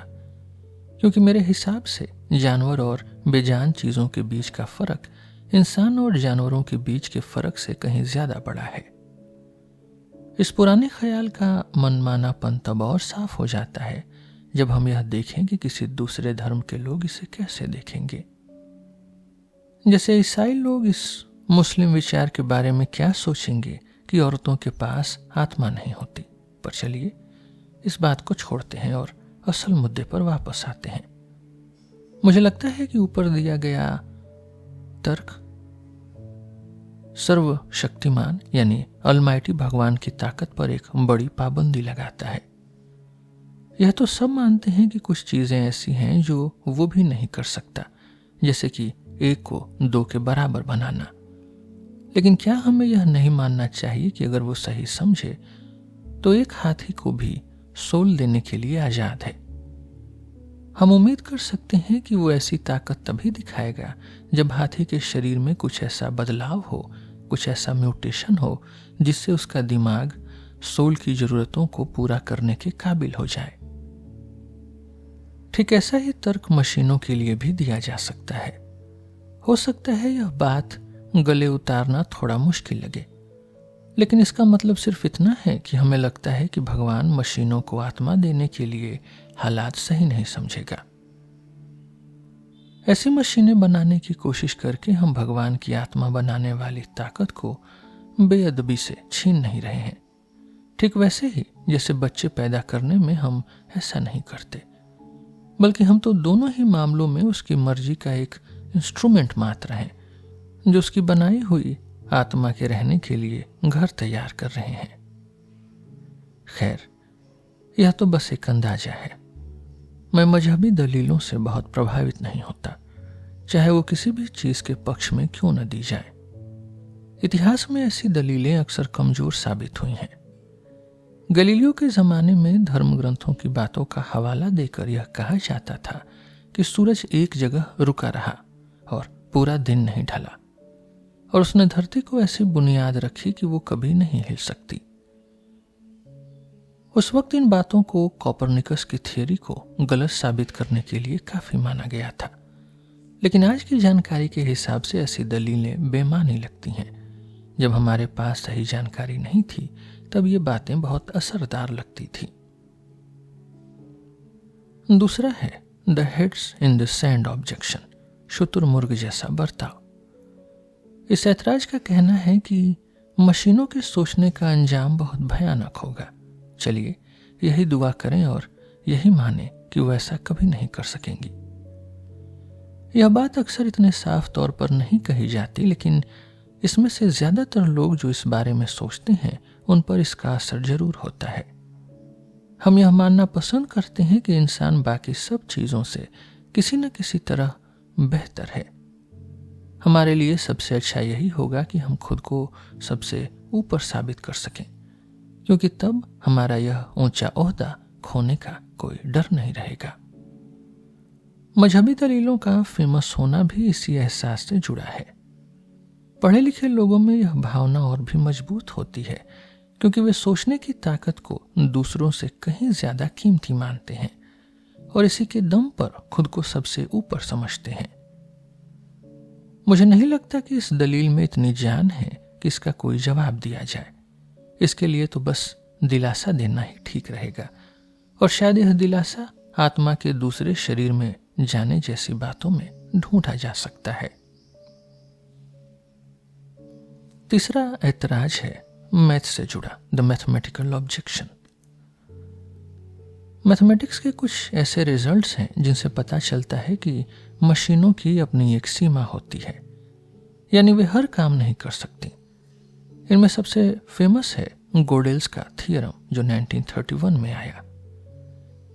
क्योंकि मेरे हिसाब से जानवर और बेजान चीजों के बीच का फर्क इंसान और जानवरों के बीच के फर्क से कहीं ज्यादा बड़ा है। इस पुराने ख्याल का मनमानापन तब और साफ हो जाता है जब हम यह देखें कि किसी दूसरे धर्म के लोग इसे कैसे देखेंगे। जैसे ईसाई लोग इस मुस्लिम विचार के बारे में क्या सोचेंगे कि औरतों के पास आत्मा नहीं होती। पर चलिए इस बात को छोड़ते हैं और असल मुद्दे पर वापस आते हैं। मुझे लगता है कि ऊपर दिया गया तर्क सर्वशक्तिमान यानी अलमाइटी भगवान की ताकत पर एक बड़ी पाबंदी लगाता है। यह तो सब मानते हैं कि कुछ चीजें ऐसी हैं जो वो भी नहीं कर सकता, जैसे कि 1 को 2 के बराबर बनाना। लेकिन क्या हमें यह नहीं मानना चाहिए कि अगर वो सही समझे तो एक हाथी को भी सोल देने के लिए आजाद है। हम उम्मीद कर सकते हैं कि वो ऐसी ताकत तभी दिखाएगा जब हाथी के शरीर में कुछ ऐसा बदलाव हो, कुछ ऐसा म्यूटेशन हो जिससे उसका दिमाग सोल की जरूरतों को पूरा करने के काबिल हो जाए। ठीक ऐसा ही तर्क मशीनों के लिए भी दिया जा सकता है। हो सकता है यह बात गले उतारना थोड़ा मुश्किल लगे, लेकिन इसका मतलब सिर्फ इतना है कि हमें लगता है कि भगवान मशीनों को आत्मा देने के लिए हालात सही नहीं समझेगा। ऐसी मशीनें बनाने की कोशिश करके हम भगवान की आत्मा बनाने वाली ताकत को बेअदबी से छीन नहीं रहे हैं। ठीक वैसे ही जैसे बच्चे पैदा करने में हम ऐसा नहीं करते, बल्कि हम तो दोनों ही मामलों में उसकी मर्जी का एक इंस्ट्रूमेंट मात्र हैं, जो उसकी बनाई हुई आत्मा के रहने के लिए घर तैयार कर रहे हैं। खैर, यह तो बस एक अंदाजा है। मैं मजहबी दलीलों से बहुत प्रभावित नहीं होता, चाहे वो किसी भी चीज के पक्ष में क्यों न दी जाए। इतिहास में ऐसी दलीलें अक्सर कमजोर साबित हुई हैं। गलीलियो के जमाने में धर्म ग्रंथों की बातों का हवाला देकर यह कहा जाता था कि सूरज एक जगह रुका रहा और पूरा दिन नहीं ढला, और उसने धरती को ऐसी बुनियाद रखी कि वो कभी नहीं हिल सकती। उस वक्त इन बातों को कोपरनिकस की थियरी को गलत साबित करने के लिए काफी माना गया था, लेकिन आज की जानकारी के हिसाब से ऐसी दलीलें बेमानी लगती हैं। जब हमारे पास सही जानकारी नहीं थी तब ये बातें बहुत असरदार लगती थी। दूसरा है the heads in the sand objection, शुतुरमुर्ग जैसा बर्ताव। इस ऐतराज का कहना है कि मशीनों के सोचने का अंजाम बहुत भयानक होगा। चलिए यही दुआ करें और यही माने कि वो ऐसा कभी नहीं कर सकेंगी। यह बात अक्सर इतने साफ तौर पर नहीं कही जाती, लेकिन इसमें से ज्यादातर लोग जो इस बारे में सोचते हैं उन पर इसका असर जरूर होता है। हम यह मानना पसंद करते हैं कि इंसान बाकी सब चीजों से किसी न किसी तरह बेहतर है। हमारे लिए सबसे अच्छा यही होगा कि हम खुद को सबसे ऊपर साबित कर सकें, क्योंकि तब हमारा यह ऊंचा ओहदा खोने का कोई डर नहीं रहेगा। मजहबी दलीलों का फेमस होना भी इसी एहसास से जुड़ा है। पढ़े लिखे लोगों में यह भावना और भी मजबूत होती है, क्योंकि वे सोचने की ताकत को दूसरों से कहीं ज्यादा कीमती मानते हैं और इसी के दम पर खुद को सबसे ऊपर समझते हैं। मुझे नहीं लगता कि इस दलील में इतनी जान है कि इसका कोई जवाब दिया जाए। इसके लिए तो बस दिलासा देना ही ठीक रहेगा, और शायद यह दिलासा आत्मा के दूसरे शरीर में जाने जैसी बातों में ढूंढा जा सकता है। तीसरा ऐतराज है मैथ से जुड़ा, द मैथमेटिकल ऑब्जेक्शन। मैथमेटिक्स के कुछ ऐसे रिजल्ट्स हैं जिनसे पता चलता है कि मशीनों की अपनी एक सीमा होती है, यानी वे हर काम नहीं कर सकती। इनमें सबसे फेमस है गोडेल्स का थियरम, जो 1931 में आया।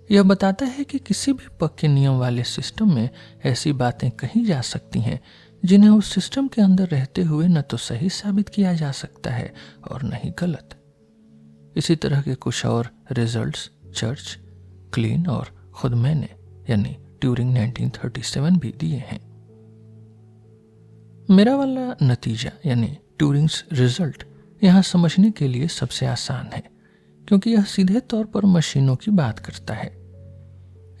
यह बताता है कि किसी भी पक्के नियम वाले सिस्टम में ऐसी बातें कही जा सकती हैं जिन्हें उस सिस्टम के अंदर रहते हुए न तो सही साबित किया जा सकता है और न ही गलत। इसी तरह के कुछ और रिजल्ट्स चर्च, क्लीन और खुद मैंने यानी ट्यूरिंग 1937 भी दिए हैं। मेरा वाला नतीजा यानी ट्यूरिंग्स रिजल्ट यहाँ समझने के लिए सबसे आसान है, क्योंकि यह सीधे तौर पर मशीनों की बात करता है।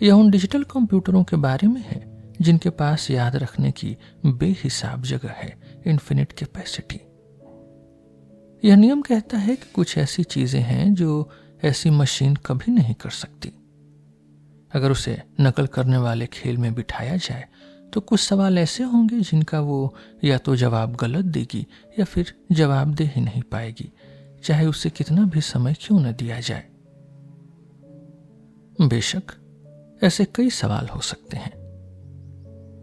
यह उन डिजिटल कंप्यूटरों के बारे में है जिनके पास याद रखने की बेहिसाब जगह है, इन्फिनिट कैपेसिटी। यह नियम कहता है कि कुछ ऐसी चीजें हैं जो ऐसी मशीन कभी नहीं कर सकती। अगर उसे नकल करने वाले खेल में बिठाया जाए तो कुछ सवाल ऐसे होंगे जिनका वो या तो जवाब गलत देगी या फिर जवाब दे ही नहीं पाएगी, चाहे उसे कितना भी समय क्यों न दिया जाए। बेशक ऐसे कई सवाल हो सकते हैं,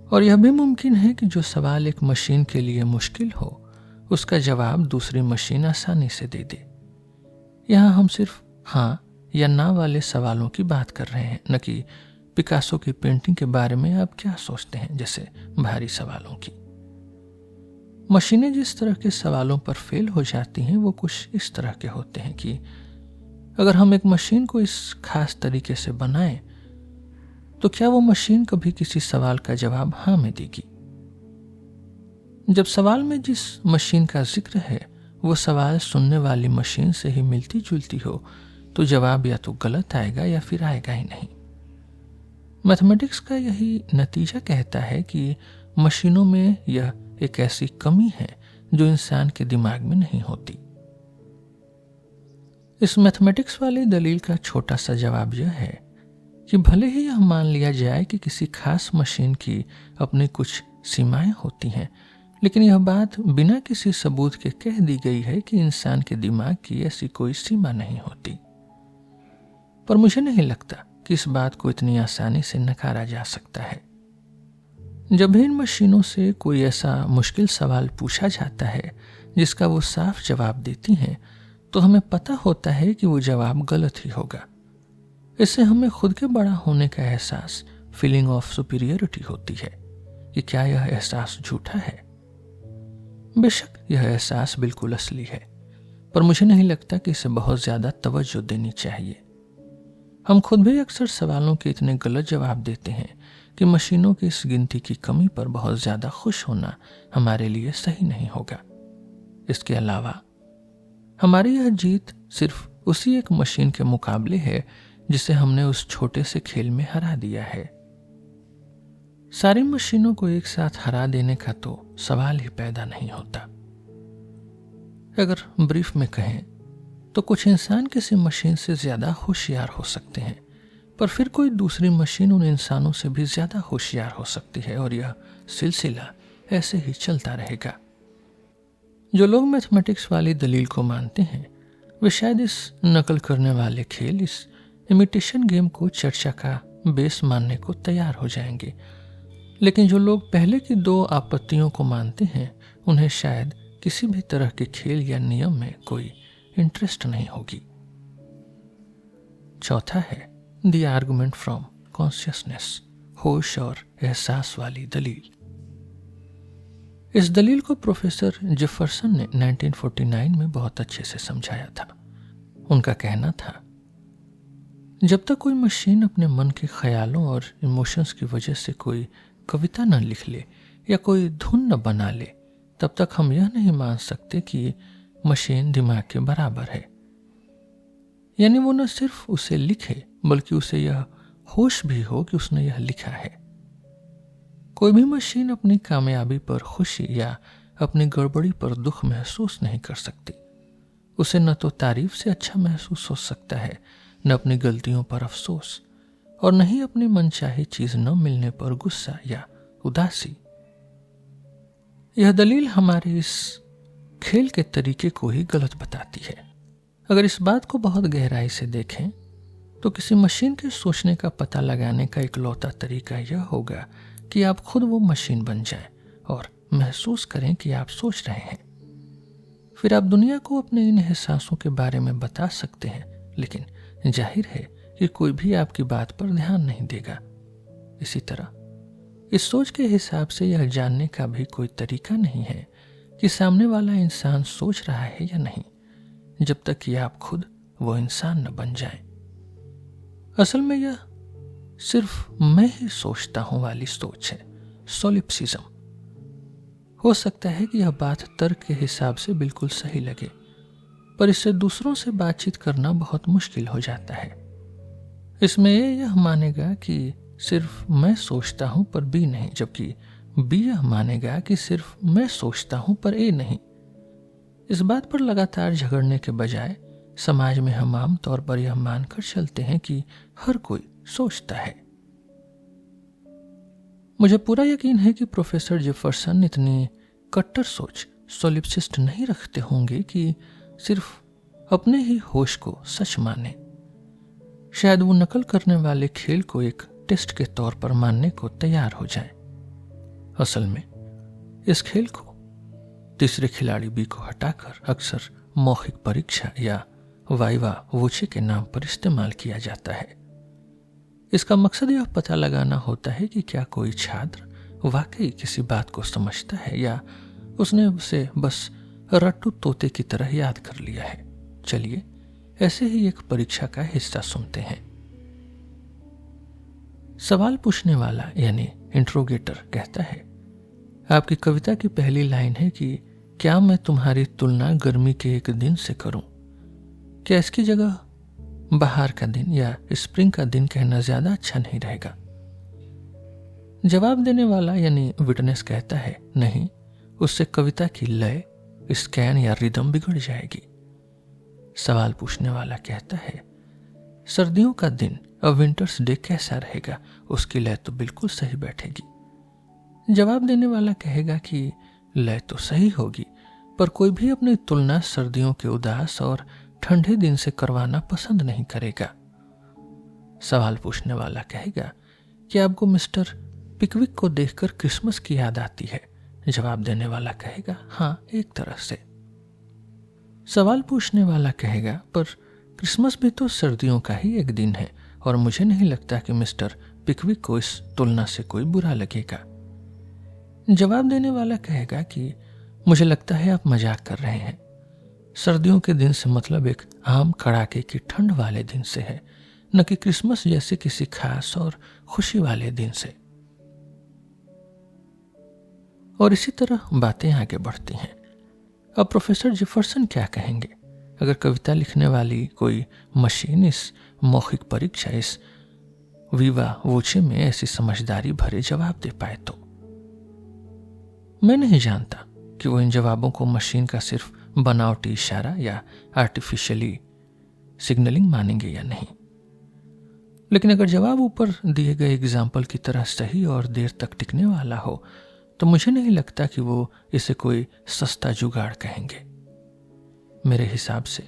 और यह भी मुमकिन है कि जो सवाल एक मशीन के लिए मुश्किल हो उसका जवाब दूसरी मशीन आसानी से दे दे। यहां हम सिर्फ हाँ या ना वाले सवालों की बात कर रहे हैं, न कि पिकासो की पेंटिंग के बारे में आप क्या सोचते हैं जैसे भारी सवालों की। मशीनें जिस तरह के सवालों पर फेल हो जाती हैं वो कुछ इस तरह के होते हैं कि अगर हम एक मशीन को इस खास तरीके से बनाएं तो क्या वो मशीन कभी किसी सवाल का जवाब हाँ में देगी। जब सवाल में जिस मशीन का जिक्र है वो सवाल सुनने वाली मशीन से ही मिलती जुलती हो तो जवाब या तो गलत आएगा या फिर आएगा ही नहीं। मैथमेटिक्स का यही नतीजा कहता है कि मशीनों में यह एक ऐसी कमी है जो इंसान के दिमाग में नहीं होती। इस मैथमेटिक्स वाली दलील का छोटा सा जवाब यह है कि भले ही यह मान लिया जाए कि किसी खास मशीन की अपनी कुछ सीमाएं होती हैं, लेकिन यह बात बिना किसी सबूत के कह दी गई है कि इंसान के दिमाग की ऐसी कोई सीमा नहीं होती। पर मुझे नहीं लगता कि इस बात को इतनी आसानी से नकारा जा सकता है। जब भी इन मशीनों से कोई ऐसा मुश्किल सवाल पूछा जाता है जिसका वो साफ जवाब देती हैं, तो हमें पता होता है कि वो जवाब गलत ही होगा। इससे हमें खुद के बड़ा होने का एहसास, फीलिंग ऑफ सुपीरियरिटी होती है कि क्या यह एहसास झूठा है। बेशक यह एहसास बिल्कुल असली है, पर मुझे नहीं लगता कि इसे बहुत ज्यादा तवज्जो देनी चाहिए। हम खुद भी अक्सर सवालों के इतने गलत जवाब देते हैं कि मशीनों की इस गिनती की कमी पर बहुत ज्यादा खुश होना हमारे लिए सही नहीं होगा। इसके अलावा हमारी यह जीत सिर्फ उसी एक मशीन के मुकाबले है जिसे हमने उस छोटे से खेल में हरा दिया है। सारी मशीनों को एक साथ हरा देने का तो सवाल ही पैदा नहीं होता। अगर ब्रीफ में कहें तो कुछ इंसान किसी मशीन से ज्यादा होशियार हो सकते हैं, पर फिर कोई दूसरी मशीन उन इंसानों से भी ज्यादा होशियार हो सकती है, और यह सिलसिला ऐसे ही चलता रहेगा। जो लोग मैथमेटिक्स वाली दलील को मानते हैं वे शायद इस नकल करने वाले खेल, इस इमिटेशन गेम को चर्चा का बेस मानने को तैयार हो जाएंगे, लेकिन जो लोग पहले की दो आपत्तियों को मानते हैं उन्हें शायद किसी भी तरह के खेल या नियम में कोई इंटरेस्ट नहीं होगी। चौथा है द आर्गुमेंट फ्रॉम कॉन्शियसनेस, होश और एहसास वाली दलील। इस दलील को प्रोफेसर जेफरसन ने 1949 में बहुत अच्छे से समझाया था। उनका कहना था, जब तक कोई मशीन अपने मन के ख्यालों और इमोशंस की वजह से कोई कविता न लिख ले या कोई धुन न बना ले, तब तक हम यह नहीं मान सकते कि मशीन दिमाग के बराबर है। यानी वो न सिर्फ उसे लिखे बल्कि उसे यह होश भी हो कि उसने यह लिखा है। कोई भी मशीन अपनी कामयाबी पर खुशी या अपनी गड़बड़ी पर दुख महसूस नहीं कर सकती। उसे न तो तारीफ से अच्छा महसूस हो सकता है, न अपनी गलतियों पर अफसोस, और न ही अपनी मनचाही चीज न मिलने पर गुस्सा या उदासी। यह दलील हमारे इस खेल के तरीके को ही गलत बताती है। अगर इस बात को बहुत गहराई से देखें तो किसी मशीन के सोचने का पता लगाने का इकलौता तरीका यह होगा कि आप खुद वो मशीन बन जाएं और महसूस करें कि आप सोच रहे हैं। फिर आप दुनिया को अपने इन एहसासों के बारे में बता सकते हैं, लेकिन जाहिर है कि कोई भी आपकी बात पर ध्यान नहीं देगा। इसी तरह इस सोच के हिसाब से यह जानने का भी कोई तरीका नहीं है कि सामने वाला इंसान सोच रहा है या नहीं, जब तक कि आप खुद वो इंसान न बन जाएं। असल में यह सिर्फ मैं ही सोचता हूं वाली सोच है, सोलिप्सिज्म। हो सकता है कि यह बात तर्क के हिसाब से बिल्कुल सही लगे, पर इससे दूसरों से बातचीत करना बहुत मुश्किल हो जाता है। इसमें यह मानेगा कि सिर्फ मैं सोचता हूं पर बी नहीं, जबकि बी यह मानेगा कि सिर्फ मैं सोचता हूं पर ए नहीं। इस बात पर लगातार झगड़ने के बजाय समाज में हम आम तौर पर यह मानकर चलते हैं कि हर कोई सोचता है। मुझे पूरा यकीन है कि प्रोफेसर जेफरसन इतनी कट्टर सोच सोलिप्सिस्ट नहीं रखते होंगे कि सिर्फ अपने ही होश को सच माने। शायद वो नकल करने वाले खेल को एक टेस्ट के तौर पर मानने को तैयार हो जाए। असल में इस खेल को तीसरे खिलाड़ी बी को हटाकर अक्सर मौखिक परीक्षा या वाइवा वोचे के नाम पर इस्तेमाल किया जाता है। इसका मकसद यह पता लगाना होता है कि क्या कोई छात्र वाकई किसी बात को समझता है या उसने उसे बस रट्टू तोते की तरह याद कर लिया है। चलिए ऐसे ही एक परीक्षा का हिस्सा सुनते हैं। सवाल पूछने वाला यानी इंट्रोगेटर कहता है, आपकी कविता की पहली लाइन है कि क्या मैं तुम्हारी तुलना गर्मी के एक दिन से करूं? क्या इसकी जगह बाहर का दिन या स्प्रिंग का दिन कहना ज्यादा अच्छा नहीं रहेगा? जवाब देने वाला यानी विटनेस कहता है, नहीं, उससे कविता की लय, स्कैन या रिदम बिगड़ जाएगी। सवाल पूछने वाला कहता है, सर्दियों का दिन, अब विंटर्स डे कैसा रहेगा? उसकी लय तो बिल्कुल सही बैठेगी। जवाब देने वाला कहेगा कि लय तो सही होगी, पर कोई भी अपनी तुलना सर्दियों के उदास और ठंडे दिन से करवाना पसंद नहीं करेगा। सवाल पूछने वाला कहेगा कि आपको मिस्टर पिकविक को देखकर क्रिसमस की याद आती है? जवाब देने वाला कहेगा, हाँ, एक तरह से। सवाल पूछने वाला कहेगा, पर क्रिसमस भी तो सर्दियों का ही एक दिन है और मुझे नहीं लगता कि मिस्टर पिकविक को इस तुलना से कोई बुरा लगेगा। जवाब देने वाला कहेगा कि मुझे लगता है आप मजाक कर रहे हैं। सर्दियों के दिन से मतलब एक आम कड़ाके की ठंड वाले दिन से है, न कि क्रिसमस जैसे किसी खास और खुशी वाले दिन से। और इसी तरह बातें आगे बढ़ती हैं। अब प्रोफेसर जेफरसन क्या कहेंगे अगर कविता लिखने वाली कोई मशीन इस मौखिक परीक्षा, इस विवा वोचे में ऐसी समझदारी भरे जवाब दे पाए तो? मैं नहीं जानता कि वो इन जवाबों को मशीन का सिर्फ बनावटी इशारा या आर्टिफिशियली सिग्नलिंग मानेंगे या नहीं। लेकिन अगर जवाब ऊपर दिए गए एग्जाम्पल की तरह सही और देर तक टिकने वाला हो तो मुझे नहीं लगता कि वो इसे कोई सस्ता जुगाड़ कहेंगे। मेरे हिसाब से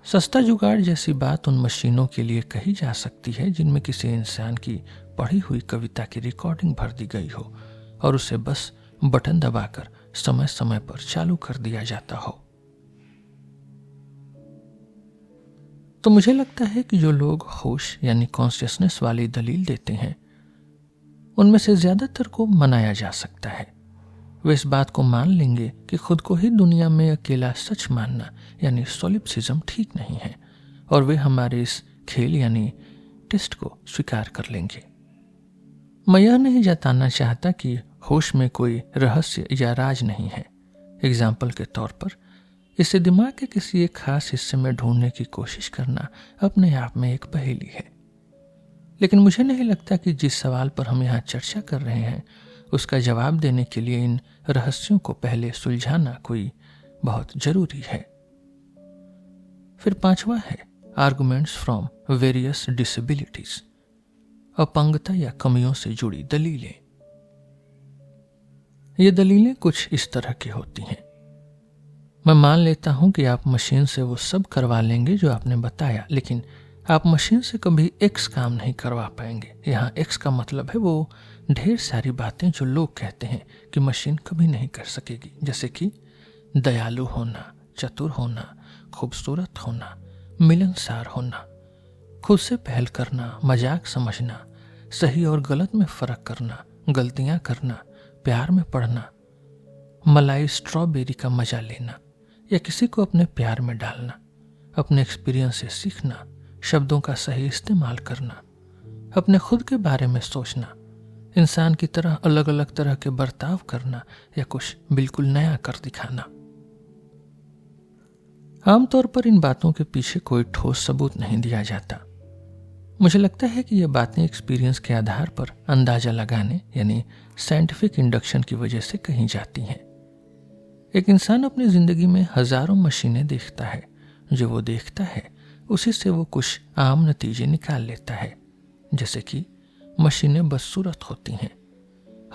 सस्ता जुगाड़ जैसी बात उन मशीनों के लिए कही जा सकती है जिनमें किसी इंसान की पढ़ी हुई कविता की रिकॉर्डिंग भर दी गई हो और उसे बस बटन दबाकर समय समय पर चालू कर दिया जाता हो। तो मुझे लगता है कि जो लोग होश यानी कॉन्शियसनेस वाली दलील देते हैं उनमें से ज्यादातर को मनाया जा सकता है। वे इस बात को मान लेंगे कि खुद को ही दुनिया में अकेला सच मानना यानी सोलिप्सिज्म ठीक नहीं है और वे हमारे इस खेल यानी टेस्ट को स्वीकार कर लेंगे। मैं यह नहीं जताना चाहता कि होश में कोई रहस्य या राज नहीं है। एग्जाम्पल के तौर पर इसे दिमाग के किसी एक खास हिस्से में ढूंढने की कोशिश करना अपने आप में एक पहेली है। लेकिन मुझे नहीं लगता कि जिस सवाल पर हम यहाँ चर्चा कर रहे हैं उसका जवाब देने के लिए इन रहस्यों को पहले सुलझाना कोई बहुत जरूरी है। फिर पांचवा है आर्गुमेंट्स फ्रॉम वेरियस डिसेबिलिटीज, अपंगता या कमियों से जुड़ी दलीलें। ये दलीलें कुछ इस तरह की होती हैं। मैं मान लेता हूं कि आप मशीन से वो सब करवा लेंगे जो आपने बताया, लेकिन आप मशीन से कभी एक्स काम नहीं करवा पाएंगे। यहाँ एक्स का मतलब है वो ढेर सारी बातें जो लोग कहते हैं कि मशीन कभी नहीं कर सकेगी, जैसे कि दयालु होना, चतुर होना, खूबसूरत होना, मिलनसार होना, खुद से पहल करना, मजाक समझना, सही और गलत में फर्क करना, गलतियां करना, प्यार में पड़ना, मलाई स्ट्रॉबेरी का मजा लेना या किसी को अपने प्यार में डालना, अपने एक्सपीरियंस से सीखना, शब्दों का सही इस्तेमाल करना, अपने खुद के बारे में सोचना, इंसान की तरह अलग अलग तरह के बर्ताव करना या कुछ बिल्कुल नया कर दिखाना। आमतौर पर इन बातों के पीछे कोई ठोस सबूत नहीं दिया जाता। मुझे लगता है कि ये बातें एक्सपीरियंस के आधार पर अंदाजा लगाने यानी साइंटिफिक इंडक्शन की वजह से कही जाती हैं। एक इंसान अपनी जिंदगी में हजारों मशीनें देखता है, जो वो देखता है उसी से वो कुछ आम नतीजे निकाल लेता है, जैसे कि मशीनें बदसूरत होती हैं।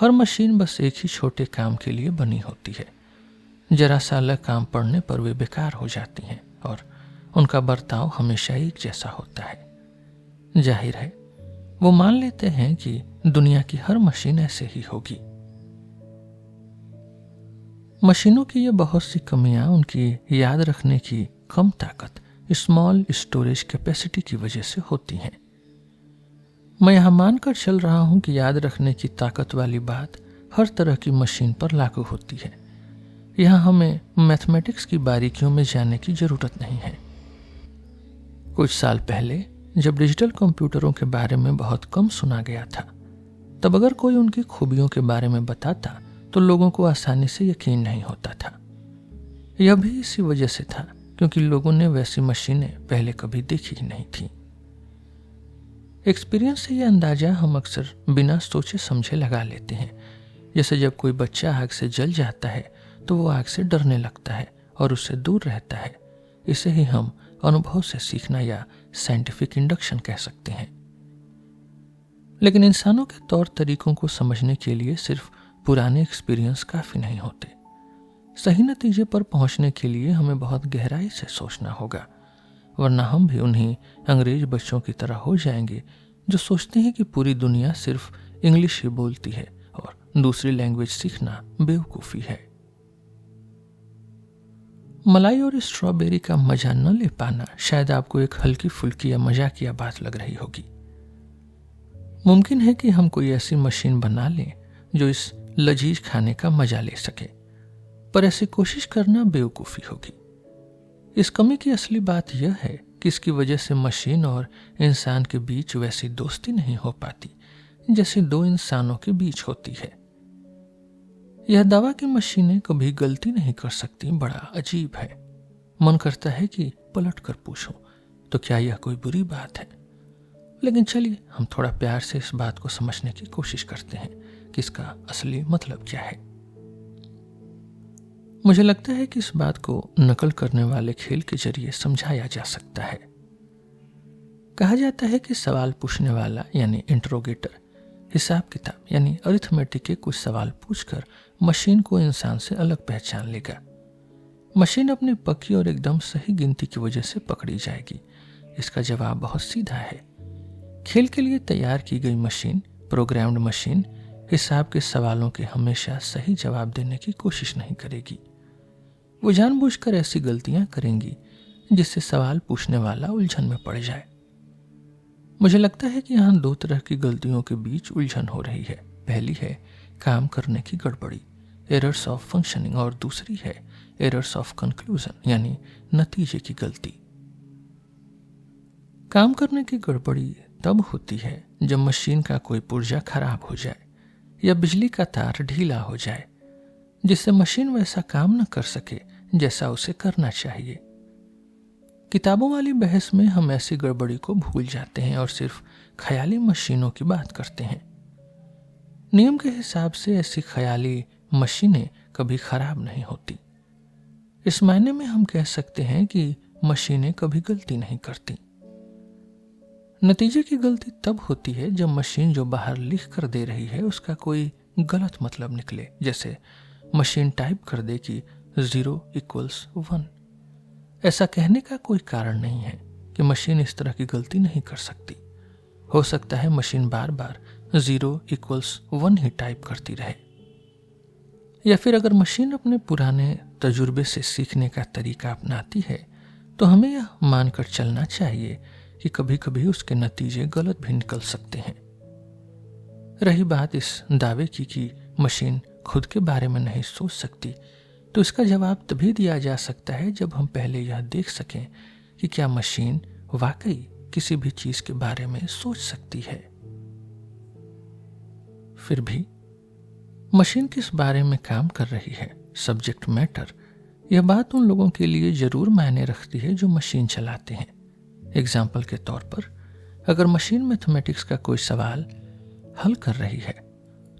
हर मशीन बस एक ही छोटे काम के लिए बनी होती है। जरा सा अलग काम पड़ने पर वे बेकार हो जाती हैं और उनका बर्ताव हमेशा एक जैसा होता है। जाहिर है वो मान लेते हैं कि दुनिया की हर मशीन ऐसे ही होगी। मशीनों की ये बहुत सी कमियां उनकी याद रखने की कम ताकत, स्मॉल स्टोरेज कैपेसिटी की वजह से होती हैं। मैं यहां मानकर चल रहा हूं कि याद रखने की ताकत वाली बात हर तरह की मशीन पर लागू होती है। यहां हमें मैथमेटिक्स की बारीकियों में जाने की जरूरत नहीं है। कुछ साल पहले जब डिजिटल कंप्यूटरों के बारे में बहुत कम सुना गया था, तब अगर कोई उनकी खूबियों के बारे में बताता तो लोगों को आसानी से यकीन नहीं होता था। यह भी इसी वजह से था क्योंकि लोगों ने वैसी मशीनें पहले कभी देखी ही नहीं थी। एक्सपीरियंस से यह अंदाजा हम अक्सर बिना सोचे समझे लगा लेते हैं। जैसे जब कोई बच्चा आग से जल जाता है तो वो आग से डरने लगता है और उससे दूर रहता है। इसे ही हम अनुभव से सीखना या साइंटिफिक इंडक्शन कह सकते हैं। लेकिन इंसानों के तौर तरीकों को समझने के लिए सिर्फ पुराने एक्सपीरियंस काफी नहीं होते। सही नतीजे पर पहुंचने के लिए हमें बहुत गहराई से सोचना होगा, वरना हम भी उन्हीं अंग्रेज बच्चों की तरह हो जाएंगे जो सोचते हैं कि पूरी दुनिया सिर्फ इंग्लिश ही बोलती है और दूसरी लैंग्वेज सीखना बेवकूफ़ी है। मलाई और स्ट्रॉबेरी का मजा न ले पाना शायद आपको एक हल्की फुल्की या मजाकिया बात लग रही होगी। मुमकिन है कि हम कोई ऐसी मशीन बना लें जो इस लजीज खाने का मजा ले सके, पर ऐसी कोशिश करना बेवकूफ़ी होगी। इस कमी की असली बात यह है कि इसकी वजह से मशीन और इंसान के बीच वैसी दोस्ती नहीं हो पाती जैसे दो इंसानों के बीच होती है। यह दावा कि मशीनें कभी गलती नहीं कर सकती बड़ा अजीब है। मन करता है कि पलट कर पूछूं तो क्या यह कोई बुरी बात है, लेकिन चलिए हम थोड़ा प्यार से इस बात को समझने की कोशिश करते हैं कि इसका असली मतलब क्या है। मुझे लगता है कि इस बात को नकल करने वाले खेल के जरिए समझाया जा सकता है। कहा जाता है कि सवाल पूछने वाला यानी इंटरोगेटर हिसाब किताब यानी अरिथमेटिक के कुछ सवाल पूछकर मशीन को इंसान से अलग पहचान लेगा। मशीन अपनी पक्की और एकदम सही गिनती की वजह से पकड़ी जाएगी। इसका जवाब बहुत सीधा है। खेल के लिए तैयार की गई मशीन, प्रोग्राम्ड मशीन, हिसाब के सवालों के हमेशा सही जवाब देने की कोशिश नहीं करेगी। वो जानबूझकर ऐसी गलतियां करेंगी जिससे सवाल पूछने वाला उलझन में पड़ जाए। मुझे लगता है कि यहाँ दो तरह की गलतियों के बीच उलझन हो रही है। पहली है काम करने की गड़बड़ी, एरर्स ऑफ फंक्शनिंग, और दूसरी है एरर्स ऑफ कंक्लूजन यानी नतीजे की गलती। काम करने की गड़बड़ी तब होती है जब मशीन का कोई पुर्जा खराब हो जाए या बिजली का तार ढीला हो जाए जिससे मशीन वैसा काम न कर सके जैसा उसे करना चाहिए। किताबों वाली बहस में हम ऐसी गड़बड़ी को भूल जाते हैं और सिर्फ ख्याली मशीनों की बात करते हैं। नियम के हिसाब से ऐसी ख्याली मशीनें कभी खराब नहीं होती। इस मायने में हम कह सकते हैं कि मशीनें कभी गलती नहीं करती। नतीजे की गलती तब होती है जब मशीन जो बाहर लिख कर दे रही है उसका कोई गलत मतलब निकले। जैसे मशीन टाइप कर दे कि 0 = 1। ऐसा कहने का कोई कारण नहीं है कि मशीन इस तरह की गलती नहीं कर सकती। हो सकता है मशीन बार बार 0 = 1 ही टाइप करती रहे। या फिर अगर मशीन अपने पुराने तजुर्बे से सीखने का तरीका अपनाती है तो हमें यह मानकर चलना चाहिए कि कभी कभी उसके नतीजे गलत भी निकल सकते हैं। रही बात इस दावे की कि मशीन खुद के बारे में नहीं सोच सकती, तो इसका जवाब तभी दिया जा सकता है जब हम पहले यह देख सकें कि क्या मशीन वाकई किसी भी चीज के बारे में सोच सकती है। फिर भी मशीन किस बारे में काम कर रही है, सब्जेक्ट मैटर, यह बात उन लोगों के लिए जरूर मायने रखती है जो मशीन चलाते हैं। एग्जाम्पल के तौर पर अगर मशीन मैथमेटिक्स का कोई सवाल हल कर रही है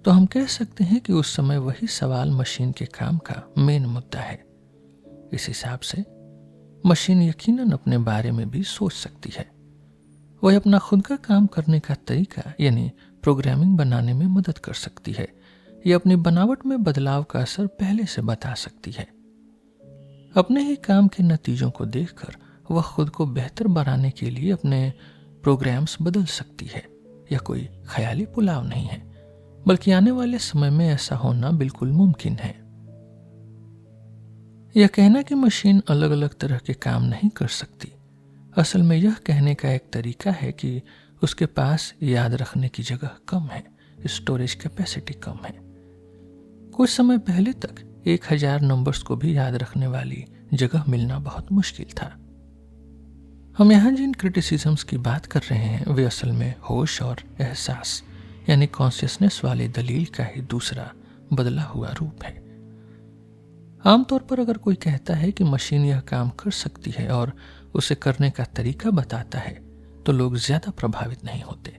तो हम कह सकते हैं कि उस समय वही सवाल मशीन के काम का मेन मुद्दा है। इस हिसाब से मशीन यकीनन अपने बारे में भी सोच सकती है। वह अपना खुद का काम करने का तरीका यानी प्रोग्रामिंग बनाने में मदद कर सकती है या अपनी बनावट में बदलाव का असर पहले से बता सकती है। अपने ही काम के नतीजों को देखकर वह खुद को बेहतर बनाने के लिए अपने प्रोग्राम्स बदल सकती है। यह कोई ख्याली पुलाव नहीं है, बल्कि आने वाले समय में ऐसा होना बिल्कुल मुमकिन है। यह कहना कि मशीन अलग अलग तरह के काम नहीं कर सकती, असल में यह कहने का एक तरीका है कि उसके पास याद रखने की जगह कम है, स्टोरेज कैपेसिटी कम है। कुछ समय पहले तक 1000 नंबर्स को भी याद रखने वाली जगह मिलना बहुत मुश्किल था। हम यहाँ जिन क्रिटिसिज्म्स की बात कर रहे हैं वे असल में होश और एहसास यानी कॉन्शियसनेस वाले दलील का ही दूसरा बदला हुआ रूप है। आमतौर पर अगर कोई कहता है कि मशीन यह काम कर सकती है और उसे करने का तरीका बताता है तो लोग ज्यादा प्रभावित नहीं होते।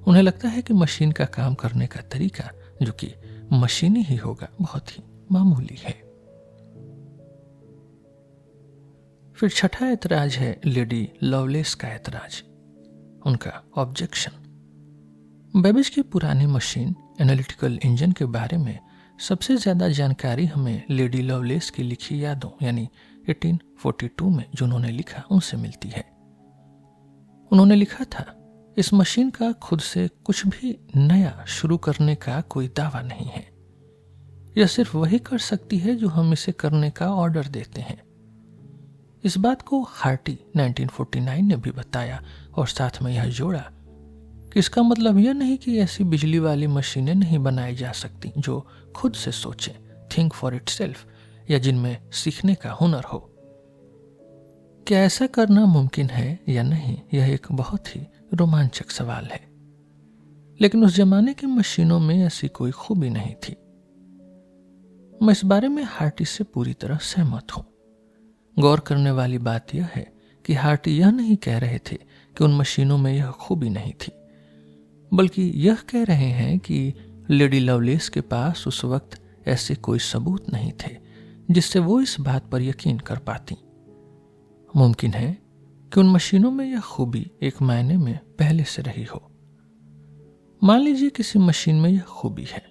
उन्हें लगता है कि मशीन का काम करने का तरीका, जो कि मशीनी ही होगा, बहुत ही मामूली है। फिर छठा ऐतराज है लेडी लवलेस का ऐतराज, उनका ऑब्जेक्शन। बेबेज की पुरानी मशीन एनालिटिकल इंजन के बारे में सबसे ज्यादा जानकारी हमें लेडी लवलेस की लिखी यादों यानी 1842 में जो उन्होंने लिखा उनसे मिलती है। उन्होंने लिखा था, इस मशीन का खुद से कुछ भी नया शुरू करने का कोई दावा नहीं है। यह सिर्फ वही कर सकती है जो हम इसे करने का ऑर्डर देते हैं। इस बात को हार्टी 1949 ने भी बताया और साथ में यह जोड़ा कि इसका मतलब यह नहीं कि ऐसी बिजली वाली मशीनें नहीं बनाई जा सकती जो खुद से सोचें, थिंक फॉर इटसेल्फ, या जिनमें सीखने का हुनर हो। क्या ऐसा करना मुमकिन है या नहीं, यह एक बहुत ही रोमांचक सवाल है। लेकिन उस जमाने की मशीनों में ऐसी कोई खूबी नहीं थी। मैं इस बारे में हार्टी से पूरी तरह सहमत हूं। गौर करने वाली बात यह है कि हार्टी यह नहीं कह रहे थे कि उन मशीनों में यह खूबी नहीं थी, बल्कि यह कह रहे हैं कि लेडी लवलेस के पास उस वक्त ऐसे कोई सबूत नहीं थे जिससे वो इस बात पर यकीन कर पाती। मुमकिन है कि उन मशीनों में यह खूबी एक मायने में पहले से रही हो। मान लीजिए किसी मशीन में यह खूबी है।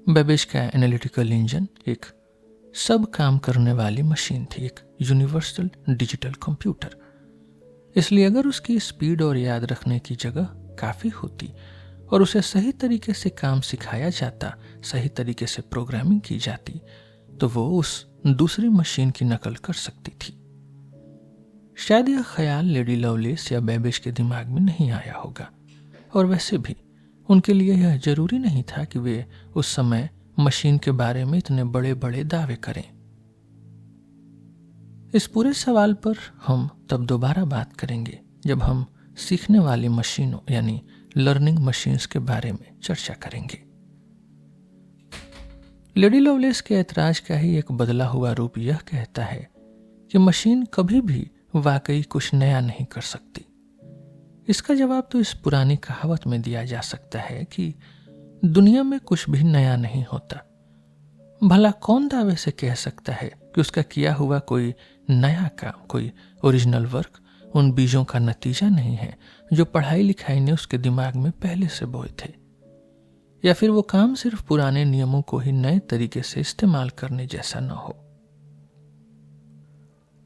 बेबेज का एनालिटिकल इंजन एक सब काम करने वाली मशीन थी, एक यूनिवर्सल डिजिटल कंप्यूटर। इसलिए अगर उसकी स्पीड और याद रखने की जगह काफी होती और उसे सही तरीके से काम सिखाया जाता, सही तरीके से प्रोग्रामिंग की जाती, तो वो उस दूसरी मशीन की नकल कर सकती थी। शायद यह ख्याल लेडी लवलेस या बेबेज के दिमाग में नहीं आया होगा, और वैसे भी उनके लिए यह जरूरी नहीं था कि वे उस समय मशीन के बारे में इतने बड़े बड़े दावे करें। इस पूरे सवाल पर हम तब दोबारा बात करेंगे जब हम सीखने वाली मशीनों यानी लर्निंग मशीन्स के बारे में चर्चा करेंगे। लेडी लवलेस के ऐतराज का ही एक बदला हुआ रूप यह कहता है कि मशीन कभी भी वाकई कुछ नया नहीं कर सकती। इसका जवाब तो इस पुरानी कहावत में दिया जा सकता है कि दुनिया में कुछ भी नया नहीं होता। भला कौन दावे से कह सकता है कि उसका किया हुआ कोई नया काम, कोई ओरिजिनल वर्क उन बीजों का नतीजा नहीं है जो पढ़ाई लिखाई ने उसके दिमाग में पहले से बोए थे, या फिर वो काम सिर्फ पुराने नियमों को ही नए तरीके से इस्तेमाल करने जैसा न हो।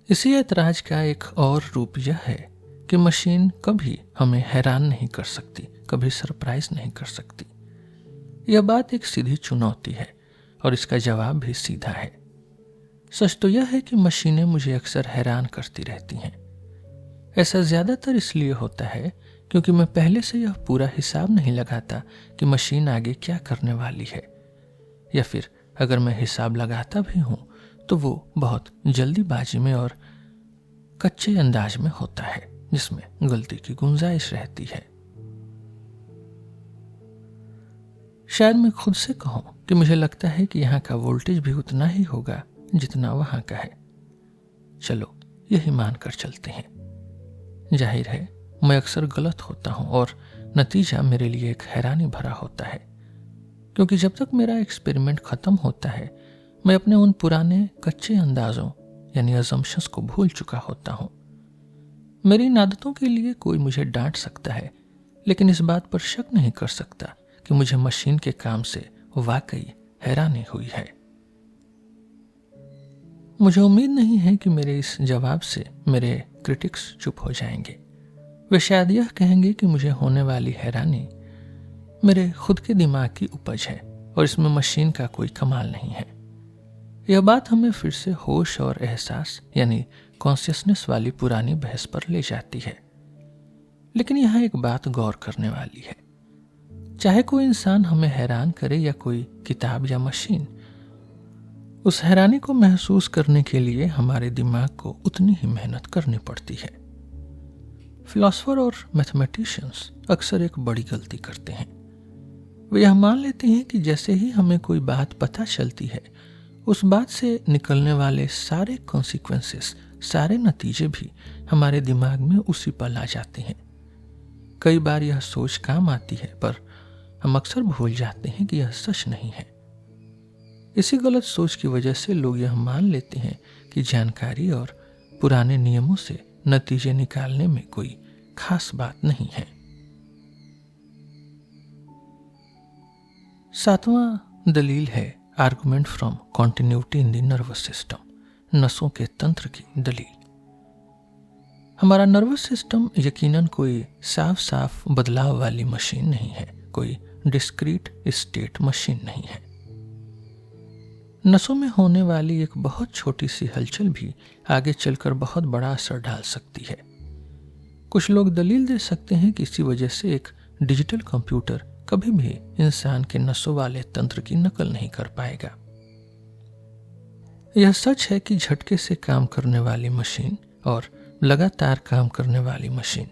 इसी ऐतराज का एक और रूप यह है कि मशीन कभी हमें हैरान नहीं कर सकती, कभी सरप्राइज नहीं कर सकती। यह बात एक सीधी चुनौती है और इसका जवाब भी सीधा है। सच तो यह है कि मशीनें मुझे अक्सर हैरान करती रहती हैं। ऐसा ज्यादातर इसलिए होता है क्योंकि मैं पहले से यह पूरा हिसाब नहीं लगाता कि मशीन आगे क्या करने वाली है, या फिर अगर मैं हिसाब लगाता भी हूं तो वो बहुत जल्दीबाजी में और कच्चे अंदाज में होता है जिसमें गलती की गुंजाइश रहती है। शायद मैं खुद से कहूं कि मुझे लगता है कि यहाँ का वोल्टेज भी उतना ही होगा जितना वहां का है। चलो यही मानकर चलते हैं। जाहिर है मैं अक्सर गलत होता हूं और नतीजा मेरे लिए एक हैरानी भरा होता है, क्योंकि जब तक मेरा एक्सपेरिमेंट खत्म होता है मैं अपने उन पुराने कच्चे अंदाजों यानी अजम्पशंस को भूल चुका होता हूं। मेरी इन आदतों के लिए कोई मुझे डांट सकता है, लेकिन इस बात पर शक नहीं कर सकता कि मुझे मशीन के काम से वाकई हैरानी हुई है। मुझे उम्मीद नहीं है कि मेरे इस जवाब से मेरे क्रिटिक्स चुप हो जाएंगे। वे शायद यह कहेंगे कि मुझे होने वाली हैरानी मेरे खुद के दिमाग की उपज है और इसमें मशीन का कोई कमाल नहीं है। यह बात हमें फिर से होश और एहसास यानी कॉन्शियसनेस वाली पुरानी बहस पर ले जाती है। लेकिन यहाँ एक बात गौर करने वाली है। चाहे कोई इंसान हमें हैरान करे या कोई किताब या मशीन, उस हैरानी को महसूस करने के लिए हमारे दिमाग को उतनी ही मेहनत करनी पड़ती है। फिलोसोफर और मैथमेटिशियंस अक्सर एक बड़ी गलती करते हैं। वे यह मान लेते हैं कि जैसे ही हमें कोई बात पता चलती है उस बात से निकलने वाले सारे कॉन्सिक्वेंसेस, सारे नतीजे भी हमारे दिमाग में उसी पल आ जाते हैं। कई बार यह सोच काम आती है, पर हम अक्सर भूल जाते हैं कि यह सच नहीं है। इसी गलत सोच की वजह से लोग यह मान लेते हैं कि जानकारी और पुराने नियमों से नतीजे निकालने में कोई खास बात नहीं है। 7वां दलील है argument from continuity in the nervous system, नसों के तंत्र की दलील। हमारा नर्वस सिस्टम यकीनन कोई साफ साफ बदलाव वाली मशीन नहीं है, कोई डिस्क्रीट स्टेट मशीन नहीं है। नसों में होने वाली एक बहुत छोटी सी हलचल भी आगे चलकर बहुत बड़ा असर डाल सकती है। कुछ लोग दलील दे सकते हैं कि इसी वजह से एक डिजिटल कंप्यूटर कभी भी इंसान के नसों वाले तंत्र की नकल नहीं कर पाएगा। यह सच है कि झटके से काम करने वाली मशीन और लगातार काम करने वाली मशीन,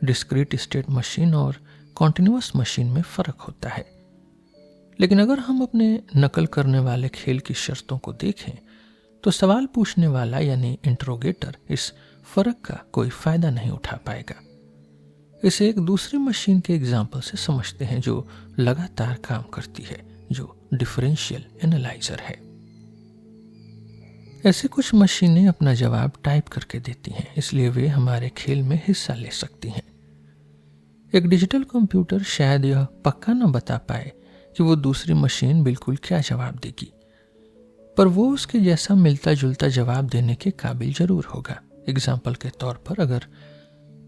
डिस्क्रीट स्टेट मशीन और कॉन्टिन्यूअस मशीन में फर्क होता है। लेकिन अगर हम अपने नकल करने वाले खेल की शर्तों को देखें तो सवाल पूछने वाला यानी इंट्रोगेटर इस फर्क का कोई फायदा नहीं उठा पाएगा। इसे एक दूसरी मशीन के एग्जाम्पल से समझते हैं जो लगातार काम करती है, जो डिफरेंशियल एनालाइजर है। ऐसी कुछ मशीनें अपना जवाब टाइप करके देती हैं, इसलिए वे हमारे खेल में हिस्सा ले सकती हैं। एक डिजिटल कंप्यूटर शायद यह पक्का न बता पाए कि वो दूसरी मशीन बिल्कुल क्या जवाब देगी, पर वो उसके जैसा मिलता जुलता जवाब देने के काबिल जरूर होगा। एग्जाम्पल के तौर पर अगर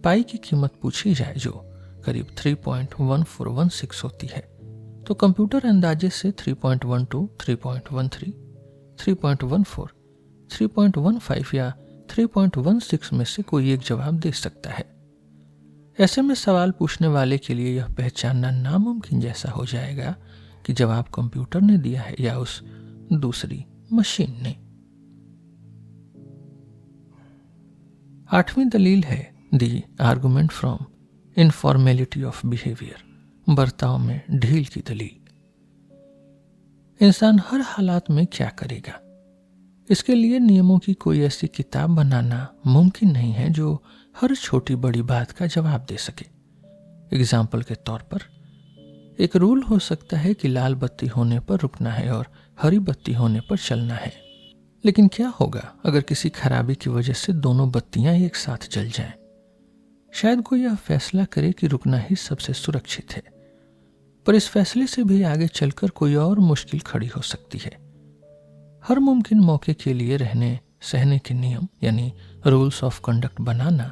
पाई की कीमत पूछी जाए जो करीब 3.1416 होती है, तो कंप्यूटर अंदाजे से 3.12, 3.13, 3.14, 3.15 या 3.16 में से कोई एक जवाब दे सकता है। ऐसे में सवाल पूछने वाले के लिए यह पहचानना नामुमकिन जैसा हो जाएगा कि जवाब कंप्यूटर ने दिया है या उस दूसरी मशीन ने। 8वीं दलील है the argument from इनफॉर्मेलिटी of behaviour, बर्ताव में ढील की दलील। इंसान हर हालात में क्या करेगा। इसके लिए नियमों की कोई ऐसी किताब बनाना मुमकिन नहीं है जो हर छोटी बड़ी बात का जवाब दे सके। एग्जाम्पल के तौर पर एक रूल हो सकता है कि लाल बत्ती होने पर रुकना है और हरी बत्ती होने पर चलना है। लेकिन क्या होगा अगर किसी खराबी की वजह से दोनों बत्तियां एक साथ जल जाएं? शायद कोई यह फैसला करे कि रुकना ही सबसे सुरक्षित है, पर इस फैसले से भी आगे चलकर कोई और मुश्किल खड़ी हो सकती है। हर मुमकिन मौके के लिए रहने सहने के नियम यानी रूल्स ऑफ कंडक्ट बनाना,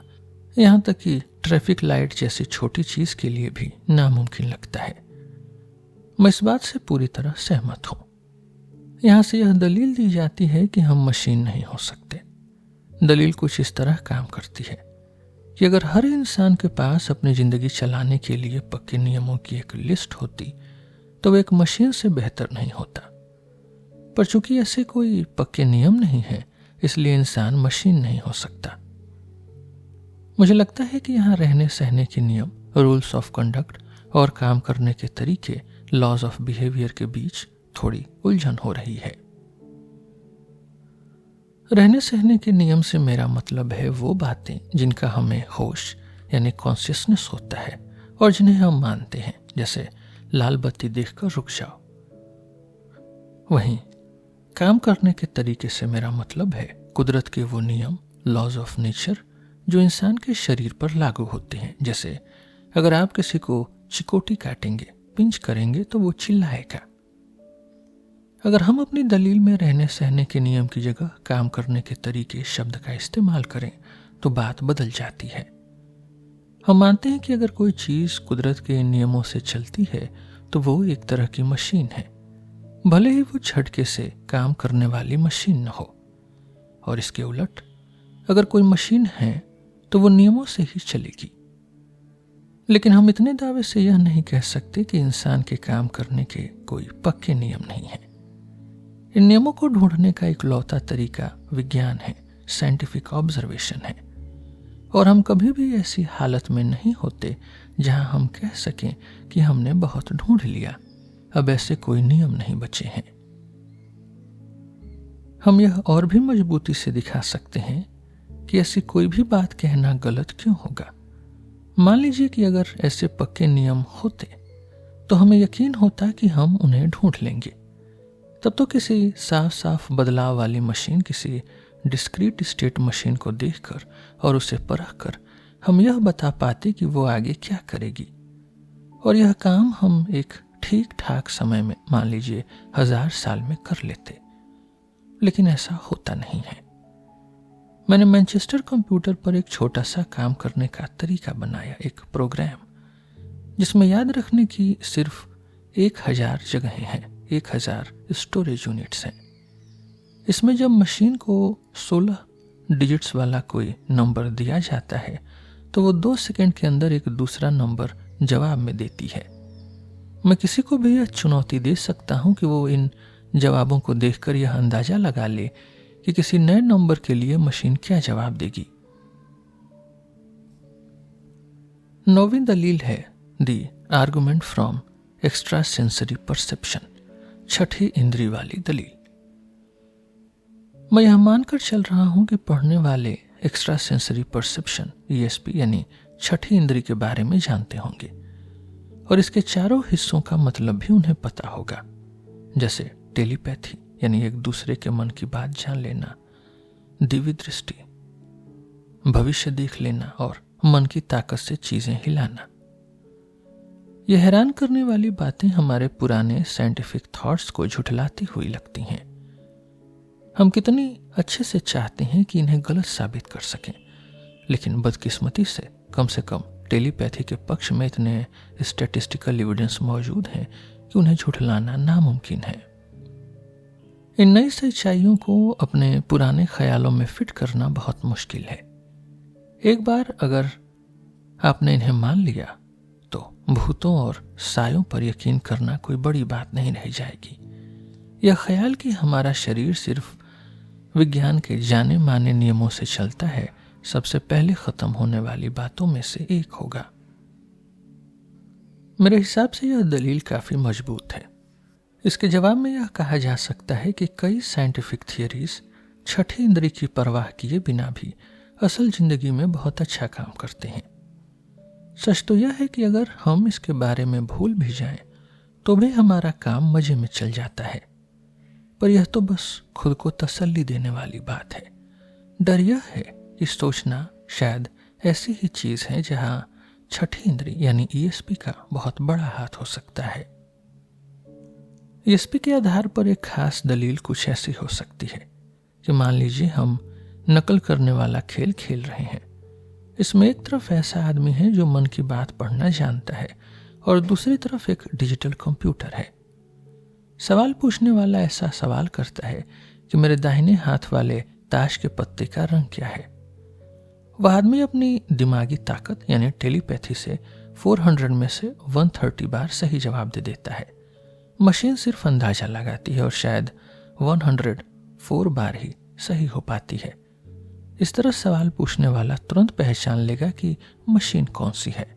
यहाँ तक कि ट्रैफिक लाइट जैसी छोटी चीज के लिए भी नामुमकिन लगता है। मैं इस बात से पूरी तरह सहमत हूं। यहां से यह दलील दी जाती है कि हम मशीन नहीं हो सकते। दलील कुछ इस तरह काम करती है कि अगर हर इंसान के पास अपनी जिंदगी चलाने के लिए पक्के नियमों की एक लिस्ट होती तो वह एक मशीन से बेहतर नहीं होता। पर चूंकि ऐसे कोई पक्के नियम नहीं है, इसलिए इंसान मशीन नहीं हो सकता। मुझे लगता है कि यहाँ रहने सहने के नियम, रूल्स ऑफ कंडक्ट और काम करने के तरीके, लॉज ऑफ बिहेवियर के बीच थोड़ी उलझन हो रही है। रहने सहने के नियम से मेरा मतलब है वो बातें जिनका हमें होश यानी कॉन्शियसनेस होता है और जिन्हें हम मानते हैं, जैसे लाल बत्ती देखकर रुक जाओ। वहीं काम करने के तरीके से मेरा मतलब है कुदरत के वो नियम, लॉज ऑफ नेचर, जो इंसान के शरीर पर लागू होते हैं। जैसे अगर आप किसी को चिकोटी काटेंगे, पिंच करेंगे तो वो चिल्लाएगा। अगर हम अपनी दलील में रहने सहने के नियम की जगह काम करने के तरीके शब्द का इस्तेमाल करें तो बात बदल जाती है। हम मानते हैं कि अगर कोई चीज कुदरत के नियमों से चलती है तो वो एक तरह की मशीन है, भले ही वो झटके से काम करने वाली मशीन न हो। और इसके उलट अगर कोई मशीन है तो वो नियमों से ही चलेगी। लेकिन हम इतने दावे से यह नहीं कह सकते कि इंसान के काम करने के कोई पक्के नियम नहीं है। इन नियमों को ढूंढने का इकलौता तरीका विज्ञान है, साइंटिफिक ऑब्जर्वेशन है। और हम कभी भी ऐसी हालत में नहीं होते जहां हम कह सकें कि हमने बहुत ढूंढ लिया, अब ऐसे कोई नियम नहीं बचे हैं। हम यह और भी मजबूती से दिखा सकते हैं कि ऐसी कोई भी बात कहना गलत क्यों होगा। मान लीजिए कि अगर ऐसे पक्के नियम होते तो हमें यकीन होता कि हम उन्हें ढूंढ लेंगे। तब तो किसी साफ साफ बदलाव वाली मशीन किसी डिस्क्रीट स्टेट मशीन को देखकर और उसे परखकर हम यह बता पाते कि वो आगे क्या करेगी। और यह काम हम एक ठीक ठाक समय में, मान लीजिए 1000 साल में कर लेते। लेकिन ऐसा होता नहीं है। मैंने मैनचेस्टर कंप्यूटर पर एक छोटा सा काम करने का तरीका बनाया, एक प्रोग्राम जिसमें याद रखने की सिर्फ 1000 जगहें हैं, 1000 स्टोरेज यूनिट्स हैं। इसमें जब मशीन को 16 डिजिट्स वाला कोई नंबर दिया जाता है तो वो 2 सेकंड के अंदर एक दूसरा नंबर जवाब में देती है। मैं किसी को भी यह चुनौती दे सकता हूं कि वो इन जवाबों को देखकर यह अंदाजा लगा ले कि किसी नए नंबर के लिए मशीन क्या जवाब देगी। 9वीं दलील है the argument from extra sensory perception, छठी इंद्री वाली दलील। मैं यह मानकर चल रहा हूं कि पढ़ने वाले एक्स्ट्रा सेंसरी परसेप्शन ESP यानी छठी इंद्री के बारे में जानते होंगे और इसके चारों हिस्सों का मतलब भी उन्हें पता होगा, जैसे टेलीपैथी यानी एक दूसरे के मन की बात जान लेना, दिव्य दृष्टि, भविष्य देख लेना और मन की ताकत से चीजें हिलाना। यह हैरान करने वाली बातें हमारे पुराने साइंटिफिक थॉट्स को झुठलाती हुई लगती हैं। हम कितनी अच्छे से चाहते हैं कि इन्हें गलत साबित कर सकें, लेकिन बदकिस्मती से कम टेलीपैथी के पक्ष में इतने स्टैटिस्टिकल एविडेंस मौजूद हैं कि उन्हें झुठलाना नामुमकिन है। इन नई सच्चाइयों को अपने पुराने ख्यालों में फिट करना बहुत मुश्किल है। एक बार अगर आपने इन्हें मान लिया तो भूतों और सायों पर यकीन करना कोई बड़ी बात नहीं रह जाएगी। यह ख्याल कि हमारा शरीर सिर्फ विज्ञान के जाने माने नियमों से चलता है सबसे पहले खत्म होने वाली बातों में से एक होगा। मेरे हिसाब से यह दलील काफी मजबूत है। इसके जवाब में यह कहा जा सकता है कि कई साइंटिफिक थियरीज छठी इंद्री की परवाह किए बिना भी असल जिंदगी में बहुत अच्छा काम करते हैं। सच तो यह है कि अगर हम इसके बारे में भूल भी जाएं तो भी हमारा काम मजे में चल जाता है। पर यह तो बस खुद को तसल्ली देने वाली बात है। डर यह है कि सोचना शायद ऐसी ही चीज है जहां छठी इंद्री यानी ईएसपी का बहुत बड़ा हाथ हो सकता है। ईएसपी के आधार पर एक खास दलील कुछ ऐसी हो सकती है कि मान लीजिए हम नकल करने वाला खेल खेल रहे हैं। इसमें एक तरफ ऐसा आदमी है जो मन की बात पढ़ना जानता है और दूसरी तरफ एक डिजिटल कंप्यूटर है। सवाल पूछने वाला ऐसा सवाल करता है कि मेरे दाहिने हाथ वाले ताश के पत्ते का रंग क्या है। वह आदमी अपनी दिमागी ताकत यानी टेलीपैथी से 400 में से 130 बार सही जवाब दे देता है। मशीन सिर्फ अंदाजा लगाती है और शायद 104 बार ही सही हो पाती है। इस तरह सवाल पूछने वाला तुरंत पहचान लेगा कि मशीन कौन सी है।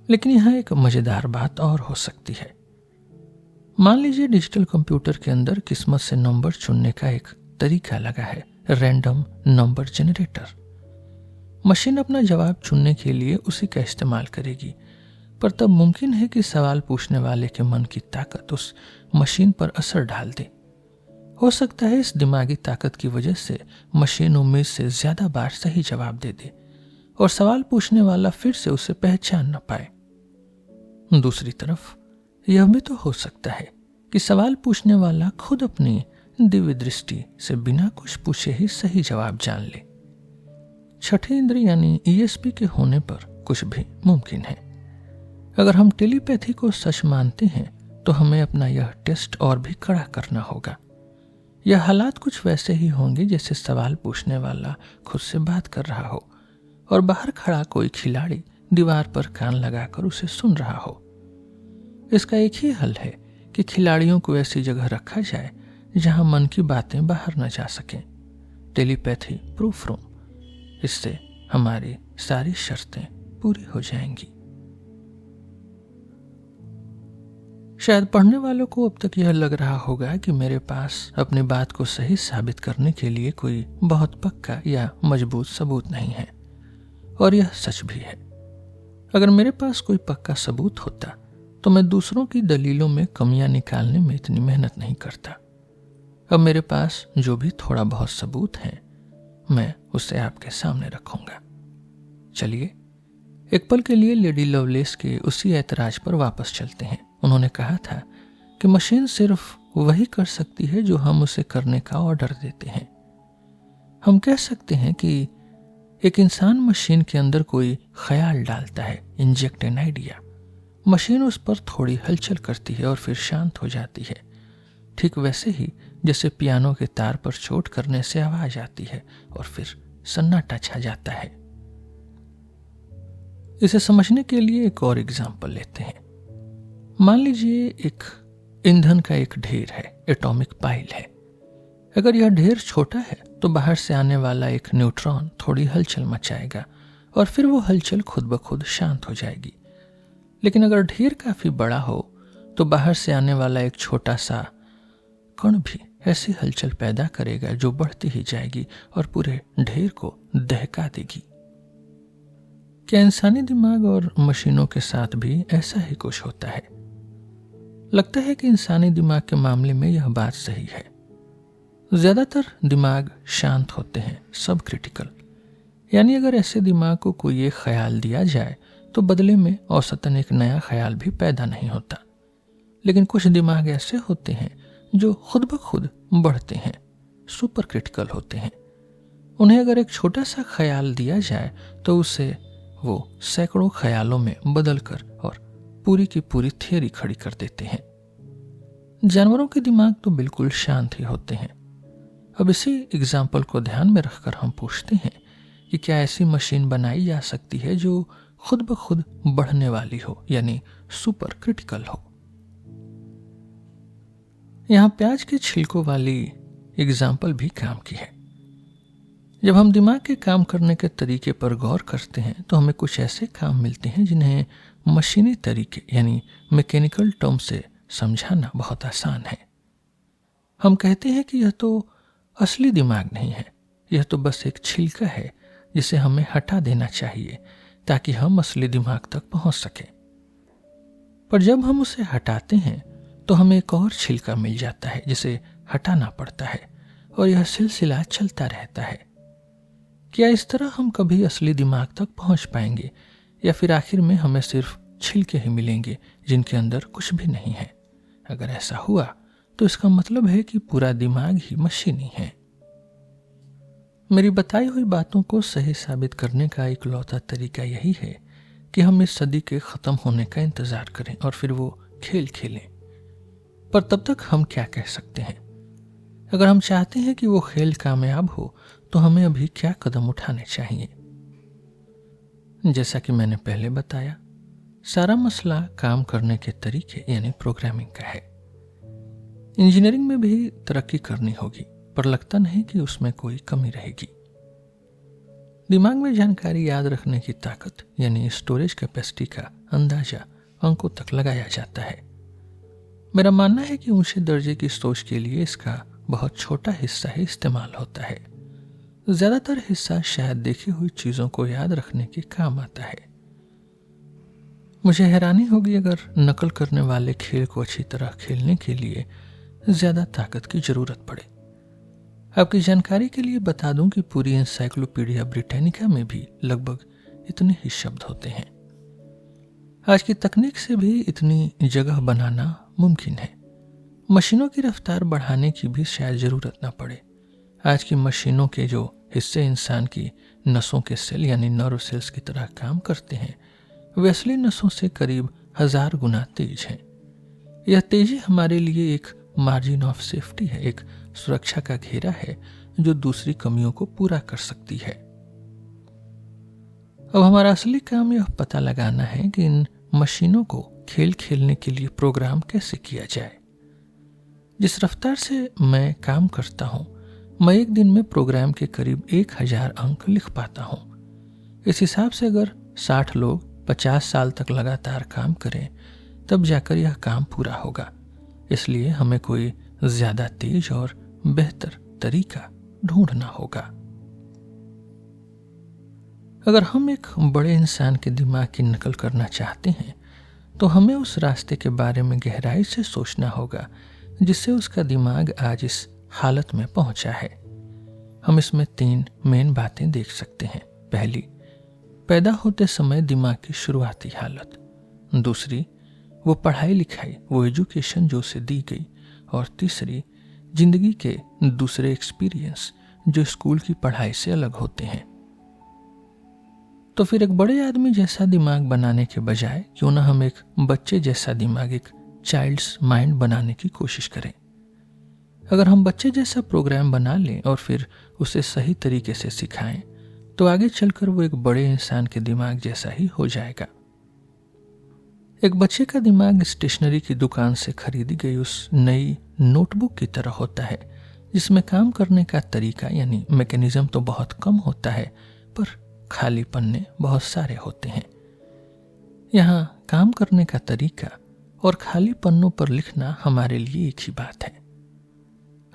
लेकिन यहां एक मजेदार बात और हो सकती है। मान लीजिए डिजिटल कंप्यूटर के अंदर किस्मत से नंबर चुनने का एक तरीका लगा है, रैंडम नंबर जनरेटर। मशीन अपना जवाब चुनने के लिए उसी का इस्तेमाल करेगी, पर तब मुमकिन है कि सवाल पूछने वाले के मन की ताकत उस मशीन पर असर डाल दे। हो सकता है इस दिमागी ताकत की वजह से मशीन उम्मीद से ज्यादा बार सही जवाब दे दे और सवाल पूछने वाला फिर से उसे पहचान न पाए। दूसरी तरफ यह भी तो हो सकता है कि सवाल पूछने वाला खुद अपनी दिव्य दृष्टि से बिना कुछ पूछे ही सही जवाब जान ले। छठी इंद्री यानी ईएसपी के होने पर कुछ भी मुमकिन है। अगर हम टेलीपैथी को सच मानते हैं तो हमें अपना यह टेस्ट और भी कड़ा करना होगा। यह हालात कुछ वैसे ही होंगे जैसे सवाल पूछने वाला खुद से बात कर रहा हो और बाहर खड़ा कोई खिलाड़ी दीवार पर कान लगाकर उसे सुन रहा हो। इसका एक ही हल है कि खिलाड़ियों को ऐसी जगह रखा जाए जहां मन की बातें बाहर न जा सकें। Telepathy proof room. इससे हमारी सारी शर्तें पूरी हो जाएंगी। शायद पढ़ने वालों को अब तक यह लग रहा होगा कि मेरे पास अपनी बात को सही साबित करने के लिए कोई बहुत पक्का या मजबूत सबूत नहीं है, और यह सच भी है। अगर मेरे पास कोई पक्का सबूत होता तो मैं दूसरों की दलीलों में कमियां निकालने में इतनी मेहनत नहीं करता। अब मेरे पास जो भी थोड़ा बहुत सबूत है मैं उसे आपके सामने रखूंगा। चलिए एक पल के लिए लेडी लवलेस के उसी ऐतराज पर वापस चलते हैं। उन्होंने कहा था कि मशीन सिर्फ वही कर सकती है जो हम उसे करने का ऑर्डर देते हैं। हम कह सकते हैं कि एक इंसान मशीन के अंदर कोई ख्याल डालता है, इंजेक्ट एन आइडिया। मशीन उस पर थोड़ी हलचल करती है और फिर शांत हो जाती है, ठीक वैसे ही जैसे पियानो के तार पर चोट करने से आवाज आती है और फिर सन्नाटा छा जाता है। इसे समझने के लिए एक और एग्जाम्पल लेते हैं। मान लीजिए एक ईंधन का एक ढेर है, एटॉमिक पाइल है। अगर यह ढेर छोटा है तो बाहर से आने वाला एक न्यूट्रॉन थोड़ी हलचल मचाएगा और फिर वो हलचल खुद ब खुद शांत हो जाएगी। लेकिन अगर ढेर काफी बड़ा हो तो बाहर से आने वाला एक छोटा सा कण भी ऐसी हलचल पैदा करेगा जो बढ़ती ही जाएगी और पूरे ढेर को दहका देगी। क्या इंसानी दिमाग और मशीनों के साथ भी ऐसा ही कुछ होता है? लगता है कि इंसानी दिमाग के मामले में यह बात सही है। ज्यादातर दिमाग शांत होते हैं, सब क्रिटिकल। यानी अगर ऐसे दिमाग को कोई एक ख्याल दिया जाए तो बदले में औसतन एक नया ख्याल भी पैदा नहीं होता। लेकिन कुछ दिमाग ऐसे होते हैं जो खुद ब खुद बढ़ते हैं, सुपर क्रिटिकल होते हैं। उन्हें अगर एक छोटा सा ख्याल दिया जाए तो उसे वो सैकड़ों ख्यालों में बदलकर और पूरी की पूरी थियरी खड़ी कर देते हैं। जानवरों के दिमाग तो बिल्कुल शांत ही होते हैं। अब इसी एग्जाम्पल को ध्यान में रखकर हम पूछते हैं कि क्या ऐसी मशीन बनाई जा सकती है जो खुद ब खुद बढ़ने वाली हो, यानी सुपर क्रिटिकल हो। यहां प्याज के छिलकों वाली एग्जाम्पल भी काम की है। जब हम दिमाग के काम करने के तरीके पर गौर करते हैं तो हमें कुछ ऐसे काम मिलते हैं जिन्हें मशीनी तरीके यानी मैकेनिकल टर्म से समझाना बहुत आसान है। हम कहते हैं कि यह तो असली दिमाग नहीं है, यह तो बस एक छिलका है जिसे हमें हटा देना चाहिए ताकि हम असली दिमाग तक पहुंच सकें। पर जब हम उसे हटाते हैं तो हमें एक और छिलका मिल जाता है जिसे हटाना पड़ता है, और यह सिलसिला चलता रहता है। क्या इस तरह हम कभी असली दिमाग तक पहुंच पाएंगे, या फिर आखिर में हमें सिर्फ छिलके ही मिलेंगे जिनके अंदर कुछ भी नहीं है? अगर ऐसा हुआ तो इसका मतलब है कि पूरा दिमाग ही मशीनी है। मेरी बताई हुई बातों को सही साबित करने का इकलौता तरीका यही है कि हम इस सदी के खत्म होने का इंतजार करें और फिर वो खेल खेलें। पर तब तक हम क्या कह सकते हैं? अगर हम चाहते हैं कि वो खेल कामयाब हो तो हमें अभी क्या कदम उठाने चाहिए? जैसा कि मैंने पहले बताया, सारा मसला काम करने के तरीके यानी प्रोग्रामिंग का है। इंजीनियरिंग में भी तरक्की करनी होगी, पर लगता नहीं कि उसमें कोई कमी रहेगी। दिमाग में जानकारी याद रखने की ताकत यानी स्टोरेज कैपेसिटी का अंदाजा अंकों तक लगाया जाता है। मेरा मानना है कि ऊंचे दर्जे की सोच के लिए इसका बहुत छोटा हिस्सा ही इस्तेमाल होता है। ज्यादातर हिस्सा शायद देखी हुई चीजों को याद रखने के काम आता है। मुझे हैरानी होगी अगर नकल करने वाले खेल को अच्छी तरह खेलने के लिए ज्यादा ताकत की जरूरत पड़े। आपकी जानकारी के लिए बता दूं कि पूरी एनसाइक्लोपीडिया ब्रिटानिका में भी लगभग इतने ही शब्द होते हैं। आज की तकनीक से भी इतनी जगह बनाना मुमकिन है। मशीनों की रफ्तार बढ़ाने की भी शायद जरूरत न पड़े। आज की मशीनों के जो हिस्से इंसान की नसों के सेल यानी नर्व सेल्स की तरह काम करते हैं, वे असली नसों से करीब 1000 गुना तेज हैं। यह तेजी हमारे लिए एक मार्जिन ऑफ सेफ्टी है, एक सुरक्षा का घेरा है जो दूसरी कमियों को पूरा कर सकती है। अब हमारा असली काम यह पता लगाना है कि इन मशीनों को खेल खेलने के लिए प्रोग्राम कैसे किया जाए। जिस रफ्तार से मैं काम करता हूं, मैं एक दिन में प्रोग्राम के करीब 1000 अंक लिख पाता हूं। इस हिसाब से अगर 60 लोग 50 साल तक लगातार काम करें तब जाकर यह काम पूरा होगा। इसलिए हमें कोई ज्यादा तेज और बेहतर तरीका ढूंढना होगा। अगर हम एक बड़े इंसान के दिमाग की नकल करना चाहते हैं तो हमें उस रास्ते के बारे में गहराई से सोचना होगा जिससे उसका दिमाग आज इस हालत में पहुंचा है। हम इसमें 3 मेन बातें देख सकते हैं। पहली, पैदा होते समय दिमाग की शुरुआती हालत। दूसरी, वो पढ़ाई लिखाई, वो एजुकेशन जो उसे दी गई। और तीसरी, जिंदगी के दूसरे एक्सपीरियंस जो स्कूल की पढ़ाई से अलग होते हैं। तो फिर एक बड़े आदमी जैसा दिमाग बनाने के बजाय क्यों ना हम एक बच्चे जैसा दिमाग, एक चाइल्ड्स माइंड बनाने की कोशिश करें। अगर हम बच्चे जैसा प्रोग्राम बना लें और फिर उसे सही तरीके से सिखाएं तो आगे चलकर वो एक बड़े इंसान के दिमाग जैसा ही हो जाएगा। एक बच्चे का दिमाग स्टेशनरी की दुकान से खरीदी गई उस नई नोटबुक की तरह होता है जिसमें काम करने का तरीका यानी मैकेनिज्म तो बहुत कम होता है, पर खाली पन्ने बहुत सारे होते हैं। यहाँ काम करने का तरीका और खाली पन्नों पर लिखना हमारे लिए एक ही बात है।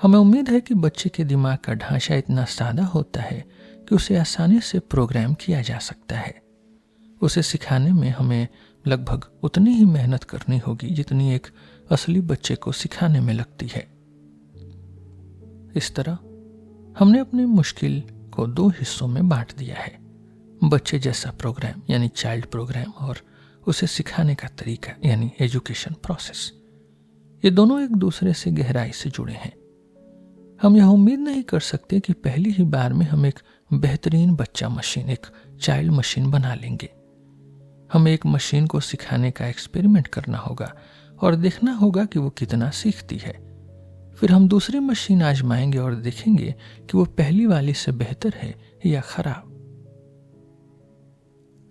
हमें उम्मीद है कि बच्चे के दिमाग का ढांचा इतना सादा होता है कि उसे आसानी से प्रोग्राम किया जा सकता है। उसे सिखाने में हमें लगभग उतनी ही मेहनत करनी होगी जितनी एक असली बच्चे को सिखाने में लगती है। इस तरह हमने अपनी मुश्किल को 2 हिस्सों में बांट दिया है, बच्चे जैसा प्रोग्राम यानी चाइल्ड प्रोग्राम और उसे सिखाने का तरीका यानी एजुकेशन प्रोसेस। ये दोनों एक दूसरे से गहराई से जुड़े हैं। हम यह उम्मीद नहीं कर सकते कि पहली ही बार में हम एक बेहतरीन बच्चा मशीन, एक चाइल्ड मशीन बना लेंगे। हमें एक मशीन को सिखाने का एक्सपेरिमेंट करना होगा और देखना होगा कि वो कितना सीखती है। फिर हम दूसरी मशीन आजमाएंगे और देखेंगे कि वो पहली वाली से बेहतर है या खराब।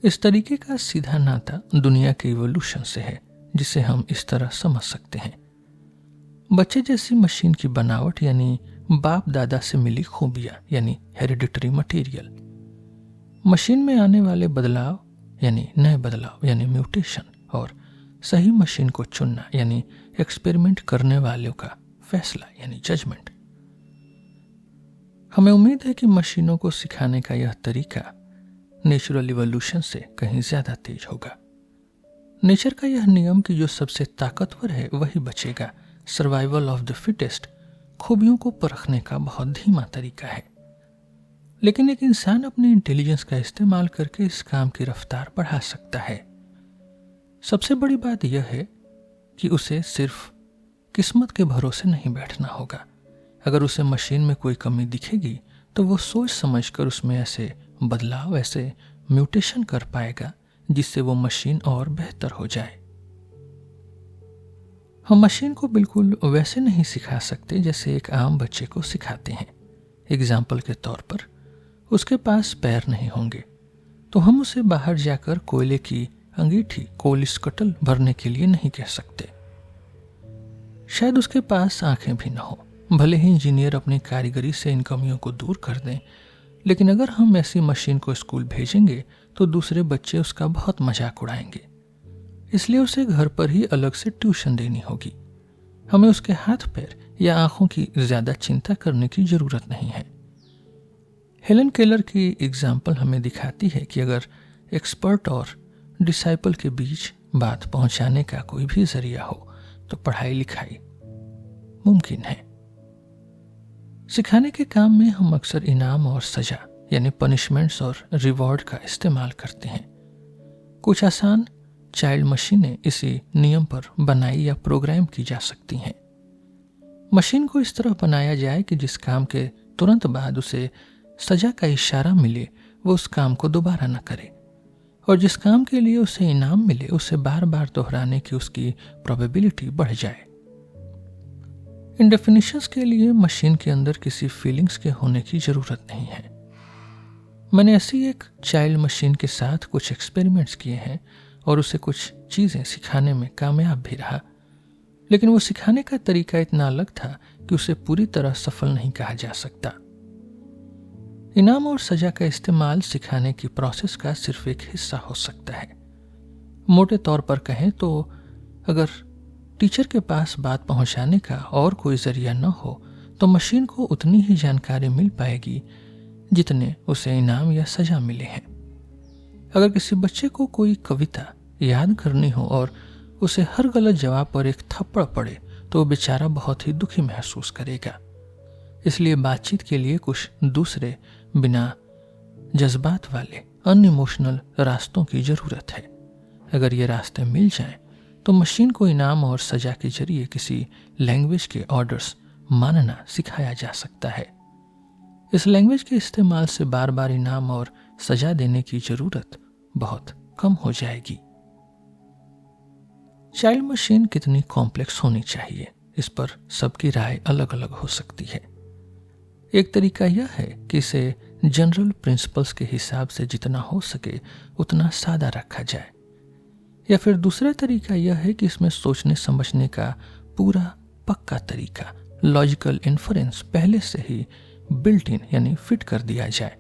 इस तरीके का सीधा नाता दुनिया के इवोल्यूशन से है, जिसे हम इस तरह समझ सकते हैं। बच्चे जैसी मशीन की बनावट यानी बाप दादा से मिली खूबियां यानी हेरिडिटरी मटेरियल। मशीन में आने वाले बदलाव यानी नए बदलाव यानी म्यूटेशन और सही मशीन को चुनना यानी एक्सपेरिमेंट करने वालों का फैसला यानी जजमेंट। हमें उम्मीद है कि मशीनों को सिखाने का यह तरीका नेचुरल इवोल्यूशन से कहीं ज्यादा तेज होगा। नेचर का यह नियम कि जो सबसे ताकतवर है वही बचेगा, सर्वाइवल ऑफ द फिटेस्ट, खूबियों को परखने का बहुत धीमा तरीका है। लेकिन एक इंसान अपनी इंटेलिजेंस का इस्तेमाल करके इस काम की रफ्तार बढ़ा सकता है। सबसे बड़ी बात यह है कि उसे सिर्फ किस्मत के भरोसे नहीं बैठना होगा। अगर उसे मशीन में कोई कमी दिखेगी तो वो सोच समझकर उसमें ऐसे बदलाव, ऐसे म्यूटेशन कर पाएगा जिससे वो मशीन और बेहतर हो जाए। हम मशीन को बिल्कुल वैसे नहीं सिखा सकते जैसे एक आम बच्चे को सिखाते हैं। एग्जाम्पल के तौर पर उसके पास पैर नहीं होंगे तो हम उसे बाहर जाकर कोयले की अंगीठी कोल स्कटल भरने के लिए नहीं कह सकते। शायद उसके पास आंखें भी न हो, भले ही इंजीनियर अपनी कारीगरी से इन कमियों को दूर कर दें, लेकिन अगर हम ऐसी मशीन को स्कूल भेजेंगे तो दूसरे बच्चे उसका बहुत मजाक उड़ाएंगे। इसलिए उसे घर पर ही अलग से ट्यूशन देनी होगी। हमें उसके हाथ पैर या आंखों की ज्यादा चिंता करने की जरूरत नहीं है। हेलन केलर की एग्जाम्पल हमें दिखाती है कि अगर एक्सपर्ट और डिसाइपल के बीच बात पहुंचाने का कोई भी जरिया हो तो पढ़ाई लिखाई मुमकिन है। सिखाने के काम में हम अक्सर इनाम और सजा यानी पनिशमेंट्स और रिवॉर्ड का इस्तेमाल करते हैं। कुछ आसान चाइल्ड मशीनें इसी नियम पर बनाई या प्रोग्राम की जा सकती हैं। मशीन को इस तरह बनाया जाए कि जिस काम के तुरंत बाद उसे सजा का इशारा मिले वो उस काम को दोबारा न करे, और जिस काम के लिए उसे इनाम मिले उसे बार बार दोहराने की उसकी प्रोबेबिलिटी बढ़ जाए। इन डेफिनेशंस के लिए मशीन के अंदर किसी फीलिंग्स के होने की जरूरत नहीं है। मैंने ऐसी एक चाइल्ड मशीन के साथ कुछ एक्सपेरिमेंट्स किए हैं और उसे कुछ चीजें सिखाने में कामयाब भी रहा, लेकिन वो सिखाने का तरीका इतना अलग था कि उसे पूरी तरह सफल नहीं कहा जा सकता। इनाम और सजा का इस्तेमाल सिखाने की प्रोसेस का सिर्फ एक हिस्सा हो सकता है। मोटे तौर पर कहें तो अगर टीचर के पास बात पहुंचाने का और कोई जरिया न हो तो मशीन को उतनी ही जानकारी मिल पाएगी जितने उसे इनाम या सजा मिले हैं। अगर किसी बच्चे को कोई कविता याद करनी हो और उसे हर गलत जवाब पर एक थप्पड़ पड़े तो वो बेचारा बहुत ही दुखी महसूस करेगा। इसलिए बातचीत के लिए कुछ दूसरे बिना जज्बात वाले अनइमोशनल रास्तों की जरूरत है। अगर ये रास्ते मिल जाएं तो मशीन को इनाम और सजा के जरिए किसी लैंग्वेज के ऑर्डर्स मानना सिखाया जा सकता है। इस लैंग्वेज के इस्तेमाल से बार बार इनाम और सजा देने की जरूरत बहुत कम हो जाएगी। चाइल्ड मशीन कितनी कॉम्प्लेक्स होनी चाहिए, इस पर सबकी राय अलग अलग हो सकती है। एक तरीका यह है कि इसे जनरल प्रिंसिपल्स के हिसाब से जितना हो सके उतना सादा रखा जाए, या फिर दूसरा तरीका यह है कि इसमें सोचने समझने का पूरा पक्का तरीका लॉजिकल इन्फरेंस पहले से ही बिल्ट इन यानी फिट कर दिया जाए।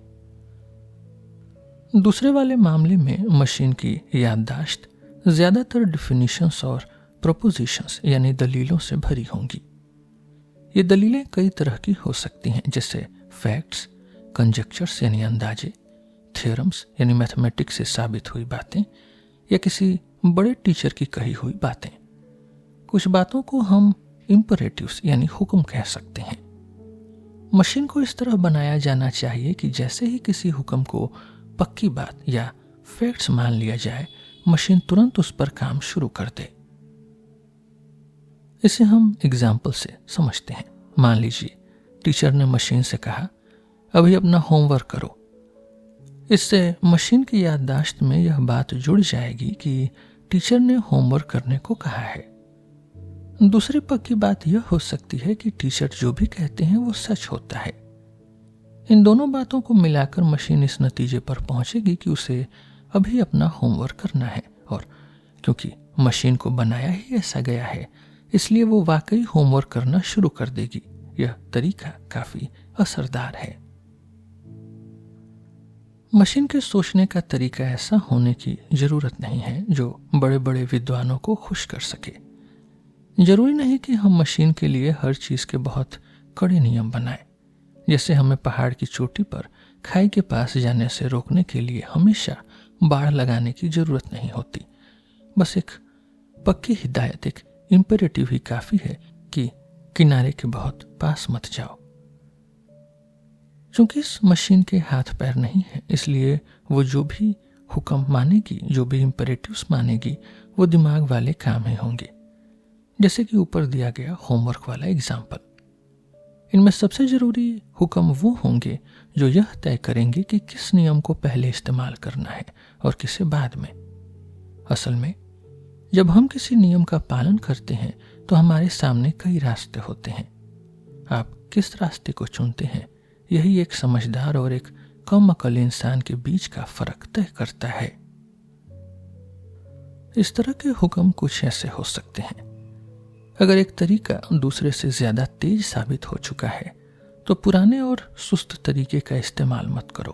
दूसरे वाले मामले में मशीन की याददाश्त ज्यादातर डिफिनीशंस और प्रोपोजिशंस यानी दलीलों से भरी होंगी। ये दलीलें कई तरह की हो सकती हैं, जैसे फैक्ट्स, कंजक्चर्स यानी अंदाजे, थ्योरम्स यानी मैथमेटिक्स से साबित हुई बातें, या किसी बड़े टीचर की कही हुई बातें। कुछ बातों को हम इंपरेटिव्स यानी हुक्म कह सकते हैं। मशीन को इस तरह बनाया जाना चाहिए कि जैसे ही किसी हुक्म को पक्की बात या फैक्ट्स मान लिया जाए, मशीन तुरंत उस पर काम शुरू कर दे। इसे हम एग्जाम्पल से समझते हैं। मान लीजिए टीचर ने मशीन से कहा, अभी अपना होमवर्क करो। इससे मशीन की याददाश्त में यह बात जुड़ जाएगी कि टीचर ने होमवर्क करने को कहा है। दूसरी पक्की बात यह हो सकती है कि टीचर जो भी कहते हैं वो सच होता है। इन दोनों बातों को मिलाकर मशीन इस नतीजे पर पहुंचेगी कि उसे अभी अपना होमवर्क करना है, और क्योंकि मशीन को बनाया ही ऐसा गया है इसलिए वो वाकई होमवर्क करना शुरू कर देगी। यह तरीका काफी असरदार है। मशीन के सोचने का तरीका ऐसा होने की जरूरत नहीं है जो बड़े बड़े विद्वानों को खुश कर सके। जरूरी नहीं कि हम मशीन के लिए हर चीज के बहुत कड़े नियम बनाएं। जैसे हमें पहाड़ की चोटी पर खाई के पास जाने से रोकने के लिए हमेशा बाड़ लगाने की जरूरत नहीं होती। बस एक पक्की हिदायत, एक इंपेरेटिव ही काफी है कि किनारे के बहुत पास मत जाओ। क्योंकि इस मशीन के हाथ पैर नहीं है, इसलिए वो जो भी हुक्म मानेगी, जो भी इंपेरेटिव्स मानेगी, वो दिमाग वाले काम ही होंगे। जैसे कि ऊपर दिया गया होमवर्क वाला एग्जाम्पल। इनमें सबसे जरूरी हुक्म वो होंगे जो यह तय करेंगे कि किस नियम को पहले इस्तेमाल करना है और किसे बाद में। असल में जब हम किसी नियम का पालन करते हैं तो हमारे सामने कई रास्ते होते हैं। आप किस रास्ते को चुनते हैं, यही एक समझदार और एक कम अकल इंसान के बीच का फर्क तय करता है। इस तरह के हुक्म कुछ ऐसे हो सकते हैं। अगर एक तरीका दूसरे से ज्यादा तेज साबित हो चुका है तो पुराने और सुस्त तरीके का इस्तेमाल मत करो।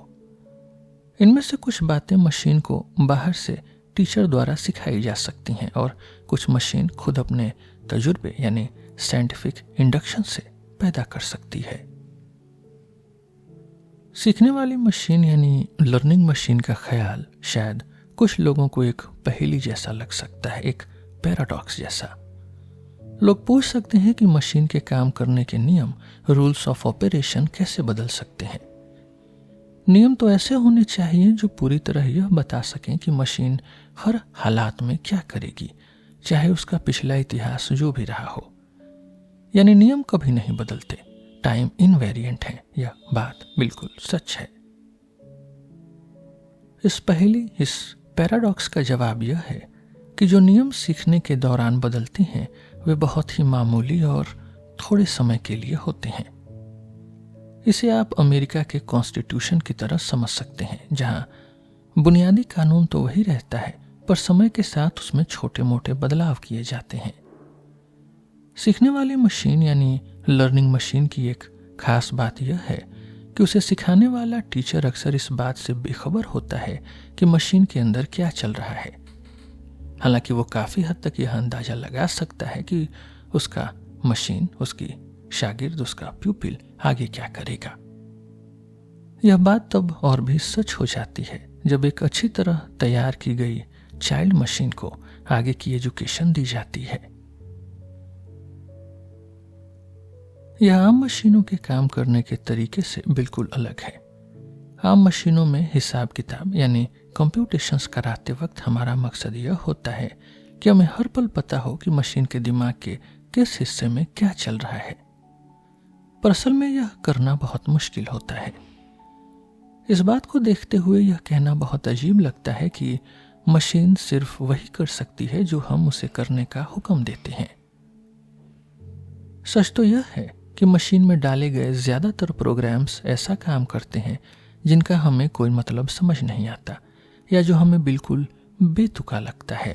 इनमें से कुछ बातें मशीन को बाहर से टीचर द्वारा सिखाई जा सकती हैं और कुछ मशीन खुद अपने तजुर्बे यानी साइंटिफिक इंडक्शन से पैदा कर सकती है। सीखने वाली मशीन यानी लर्निंग मशीन का ख्याल शायद कुछ लोगों को एक पहेली जैसा लग सकता है, एक पैराडॉक्स जैसा। लोग पूछ सकते हैं कि मशीन के काम करने के नियम, रूल्स ऑफ ऑपरेशन कैसे बदल सकते हैं। नियम तो ऐसे होने चाहिए जो पूरी तरह यह बता सकें कि मशीन हर हालात में क्या करेगी, चाहे उसका पिछला इतिहास जो भी रहा हो। यानी नियम कभी नहीं बदलते, टाइम इनवेरिएंट है। यह बात बिल्कुल सच है। इस पहेली, इस पैराडॉक्स का जवाब यह है कि जो नियम सीखने के दौरान बदलते हैं वे बहुत ही मामूली और थोड़े समय के लिए होते हैं। इसे आप अमेरिका के कॉन्स्टिट्यूशन की तरह समझ सकते हैं, जहां बुनियादी कानून तो वही रहता है पर समय के साथ उसमें छोटे मोटे बदलाव किए जाते हैं। सीखने वाली मशीन यानी लर्निंग मशीन की एक खास बात यह है कि उसे सिखाने वाला टीचर अक्सर इस बात से बेखबर होता है कि मशीन के अंदर क्या चल रहा है। हालांकि वो काफी हद तक यह अंदाजा लगा सकता है कि उसका मशीन, उसकी शागिर्द, उसका प्यूपिल आगे क्या करेगा। यह बात तब और भी सच हो जाती है जब एक अच्छी तरह तैयार की गई चाइल्ड मशीन को आगे की एजुकेशन दी जाती है। यह आम मशीनों के काम करने के तरीके से बिल्कुल अलग है। आम मशीनों में हिसाब किताब यानी कंप्यूटेशंस कराते वक्त हमारा मकसद यह होता है कि हमें हर पल पता हो कि मशीन के दिमाग के किस हिस्से में क्या चल रहा है। पर असल में यह करना बहुत मुश्किल होता है। इस बात को देखते हुए यह कहना बहुत अजीब लगता है कि मशीन सिर्फ वही कर सकती है जो हम उसे करने का हुक्म देते हैं। सच तो यह है कि मशीन में डाले गए ज्यादातर प्रोग्राम्स ऐसा काम करते हैं जिनका हमें कोई मतलब समझ नहीं आता या जो हमें बिल्कुल बेतुका लगता है।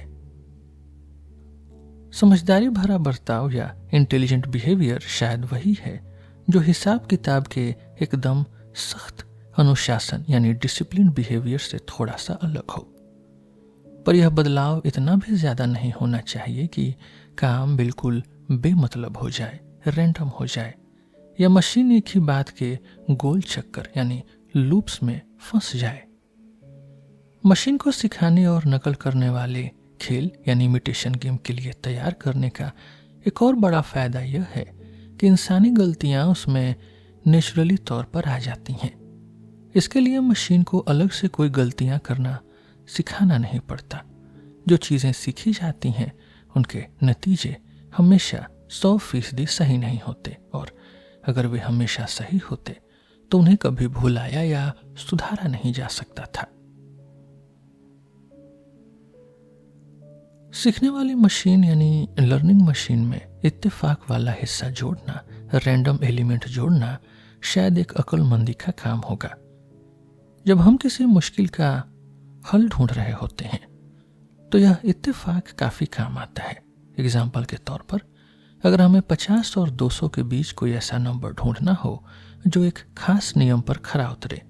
समझदारी भरा बर्ताव या इंटेलिजेंट बिहेवियर शायद वही है जो हिसाब किताब के एकदम सख्त अनुशासन यानी डिसिप्लिन बिहेवियर से थोड़ा सा अलग हो। पर यह बदलाव इतना भी ज्यादा नहीं होना चाहिए कि काम बिल्कुल बेमतलब हो जाए, रैंडम हो जाए या मशीन एक ही बात के गोल चक्कर यानी लूप्स में फंस जाए। मशीन को सिखाने और नकल करने वाले खेल यानी इमिटेशन गेम के लिए तैयार करने का एक और बड़ा फायदा यह है कि इंसानी गलतियां उसमें नेचुरली तौर पर आ जाती हैं। इसके लिए मशीन को अलग से कोई गलतियां करना सिखाना नहीं पड़ता। जो चीजें सीखी जाती हैं उनके नतीजे हमेशा 100% सही नहीं होते और अगर वे हमेशा सही होते तो उन्हें कभी भुलाया या सुधारा नहीं जा सकता था। सीखने वाली मशीन यानी लर्निंग मशीन में इत्तेफाक वाला हिस्सा जोड़ना, रैंडम एलिमेंट जोड़ना शायद एक अक्लमंदी का काम होगा। जब हम किसी मुश्किल का हल ढूंढ रहे होते हैं तो यह इत्तेफाक काफी काम आता है। एग्जाम्पल के तौर पर अगर हमें 50 और 200 के बीच कोई ऐसा नंबर ढूंढना हो जो एक खास नियम पर खरा उतरे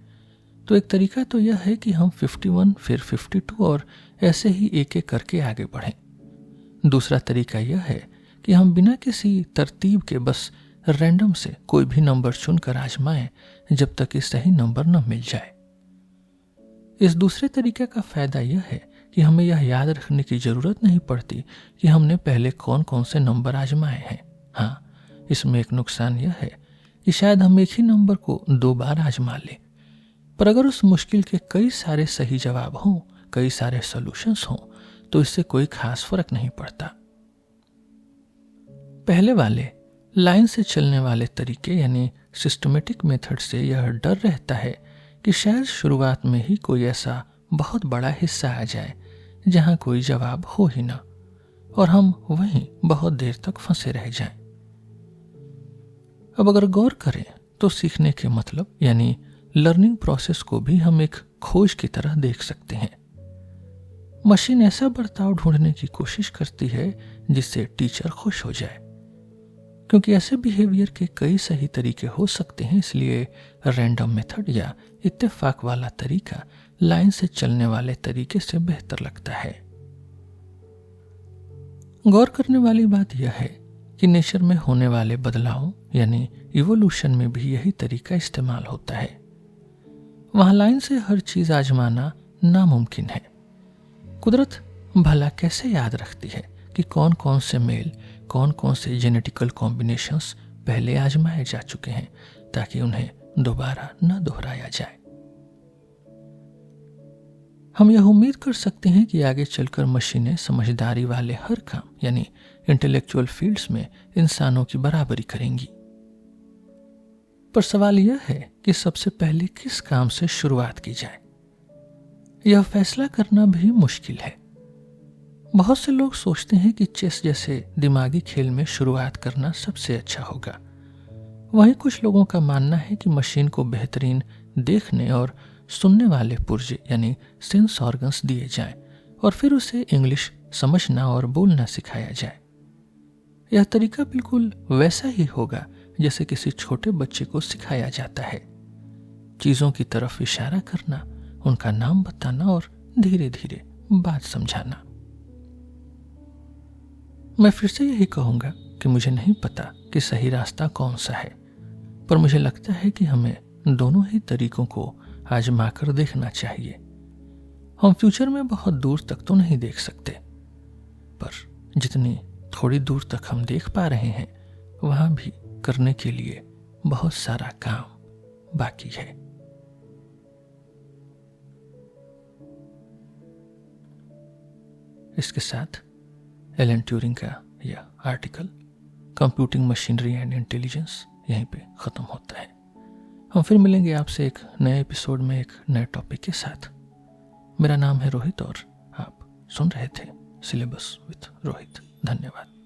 तो एक तरीका तो यह है कि हम 51 फिर 52 और ऐसे ही एक एक करके आगे बढ़ें। दूसरा तरीका यह है कि हम बिना किसी तरतीब के बस रैंडम से कोई भी नंबर चुनकर आजमाएं जब तक कि सही नंबर न मिल जाए। इस दूसरे तरीके का फायदा यह है कि हमें यह याद रखने की जरूरत नहीं पड़ती कि हमने पहले कौन कौन से नंबर आजमाए हैं। हाँ, इसमें एक नुकसान यह है कि शायद हम एक ही नंबर को 2 बार आजमा लें, पर अगर उस मुश्किल के कई सारे सही जवाब हों, कई सारे सॉल्यूशंस हों, तो इससे कोई खास फर्क नहीं पड़ता। पहले वाले लाइन से चलने वाले तरीके यानी सिस्टमेटिक मेथड से यह डर रहता है कि शायद शुरुआत में ही कोई ऐसा बहुत बड़ा हिस्सा आ जाए जहां कोई जवाब हो ही ना, और हम वहीं बहुत देर तक फंसे रह जाएं। अब अगर गौर करें तो सीखने के मतलब यानी लर्निंग प्रोसेस को भी हम एक खोज की तरह देख सकते हैं। मशीन ऐसा बर्ताव ढूंढने की कोशिश करती है जिससे टीचर खुश हो जाए, क्योंकि ऐसे बिहेवियर के कई सही तरीके हो सकते हैं। इसलिए रैंडम मेथड या इत्तेफाक वाला तरीका लाइन से चलने वाले तरीके से बेहतर लगता है। गौर करने वाली बात यह है कि नेचर में होने वाले बदलावों यानी इवोल्यूशन में भी यही तरीका इस्तेमाल होता है। वहां लाइन से हर चीज आजमाना नामुमकिन है। कुदरत भला कैसे याद रखती है कि कौन कौन से मेल, कौन कौन से जेनेटिकल कॉम्बिनेशंस पहले आजमाए जा चुके हैं ताकि उन्हें दोबारा न दोहराया जाए। हम यह उम्मीद कर सकते हैं कि आगे चलकर मशीनें समझदारी वाले हर काम यानी इंटेलेक्चुअल फील्ड्स में इंसानों की बराबरी करेंगी। पर सवाल यह है कि सबसे पहले किस काम से शुरुआत की जाए। यह फैसला करना भी मुश्किल है। बहुत से लोग सोचते हैं कि चेस जैसे दिमागी खेल में शुरुआत करना सबसे अच्छा होगा। वहीं कुछ लोगों का मानना है कि मशीन को बेहतरीन देखने और सुनने वाले पुर्जे यानी सेंस ऑर्गन्स दिए जाएं और फिर उसे इंग्लिश समझना और बोलना सिखाया जाए। यह तरीका बिल्कुल वैसा ही होगा जैसे किसी छोटे बच्चे को सिखाया जाता है। चीजों की तरफ इशारा करना, उनका नाम बताना और धीरे धीरे बात समझाना। मैं फिर से यही कहूंगा कि मुझे नहीं पता कि सही रास्ता कौन सा है, पर मुझे लगता है कि हमें दोनों ही तरीकों को आजमा कर देखना चाहिए। हम फ्यूचर में बहुत दूर तक तो नहीं देख सकते, पर जितनी थोड़ी दूर तक हम देख पा रहे हैं वहां भी करने के लिए बहुत सारा काम बाकी है। इसके साथ एलन ट्यूरिंग का यह article computing machinery and intelligence यहीं पे खत्म होता है। हम फिर मिलेंगे आपसे एक नए एपिसोड में एक नए टॉपिक के साथ। मेरा नाम है रोहित और आप सुन रहे थे सिलेबस विद रोहित। धन्यवाद।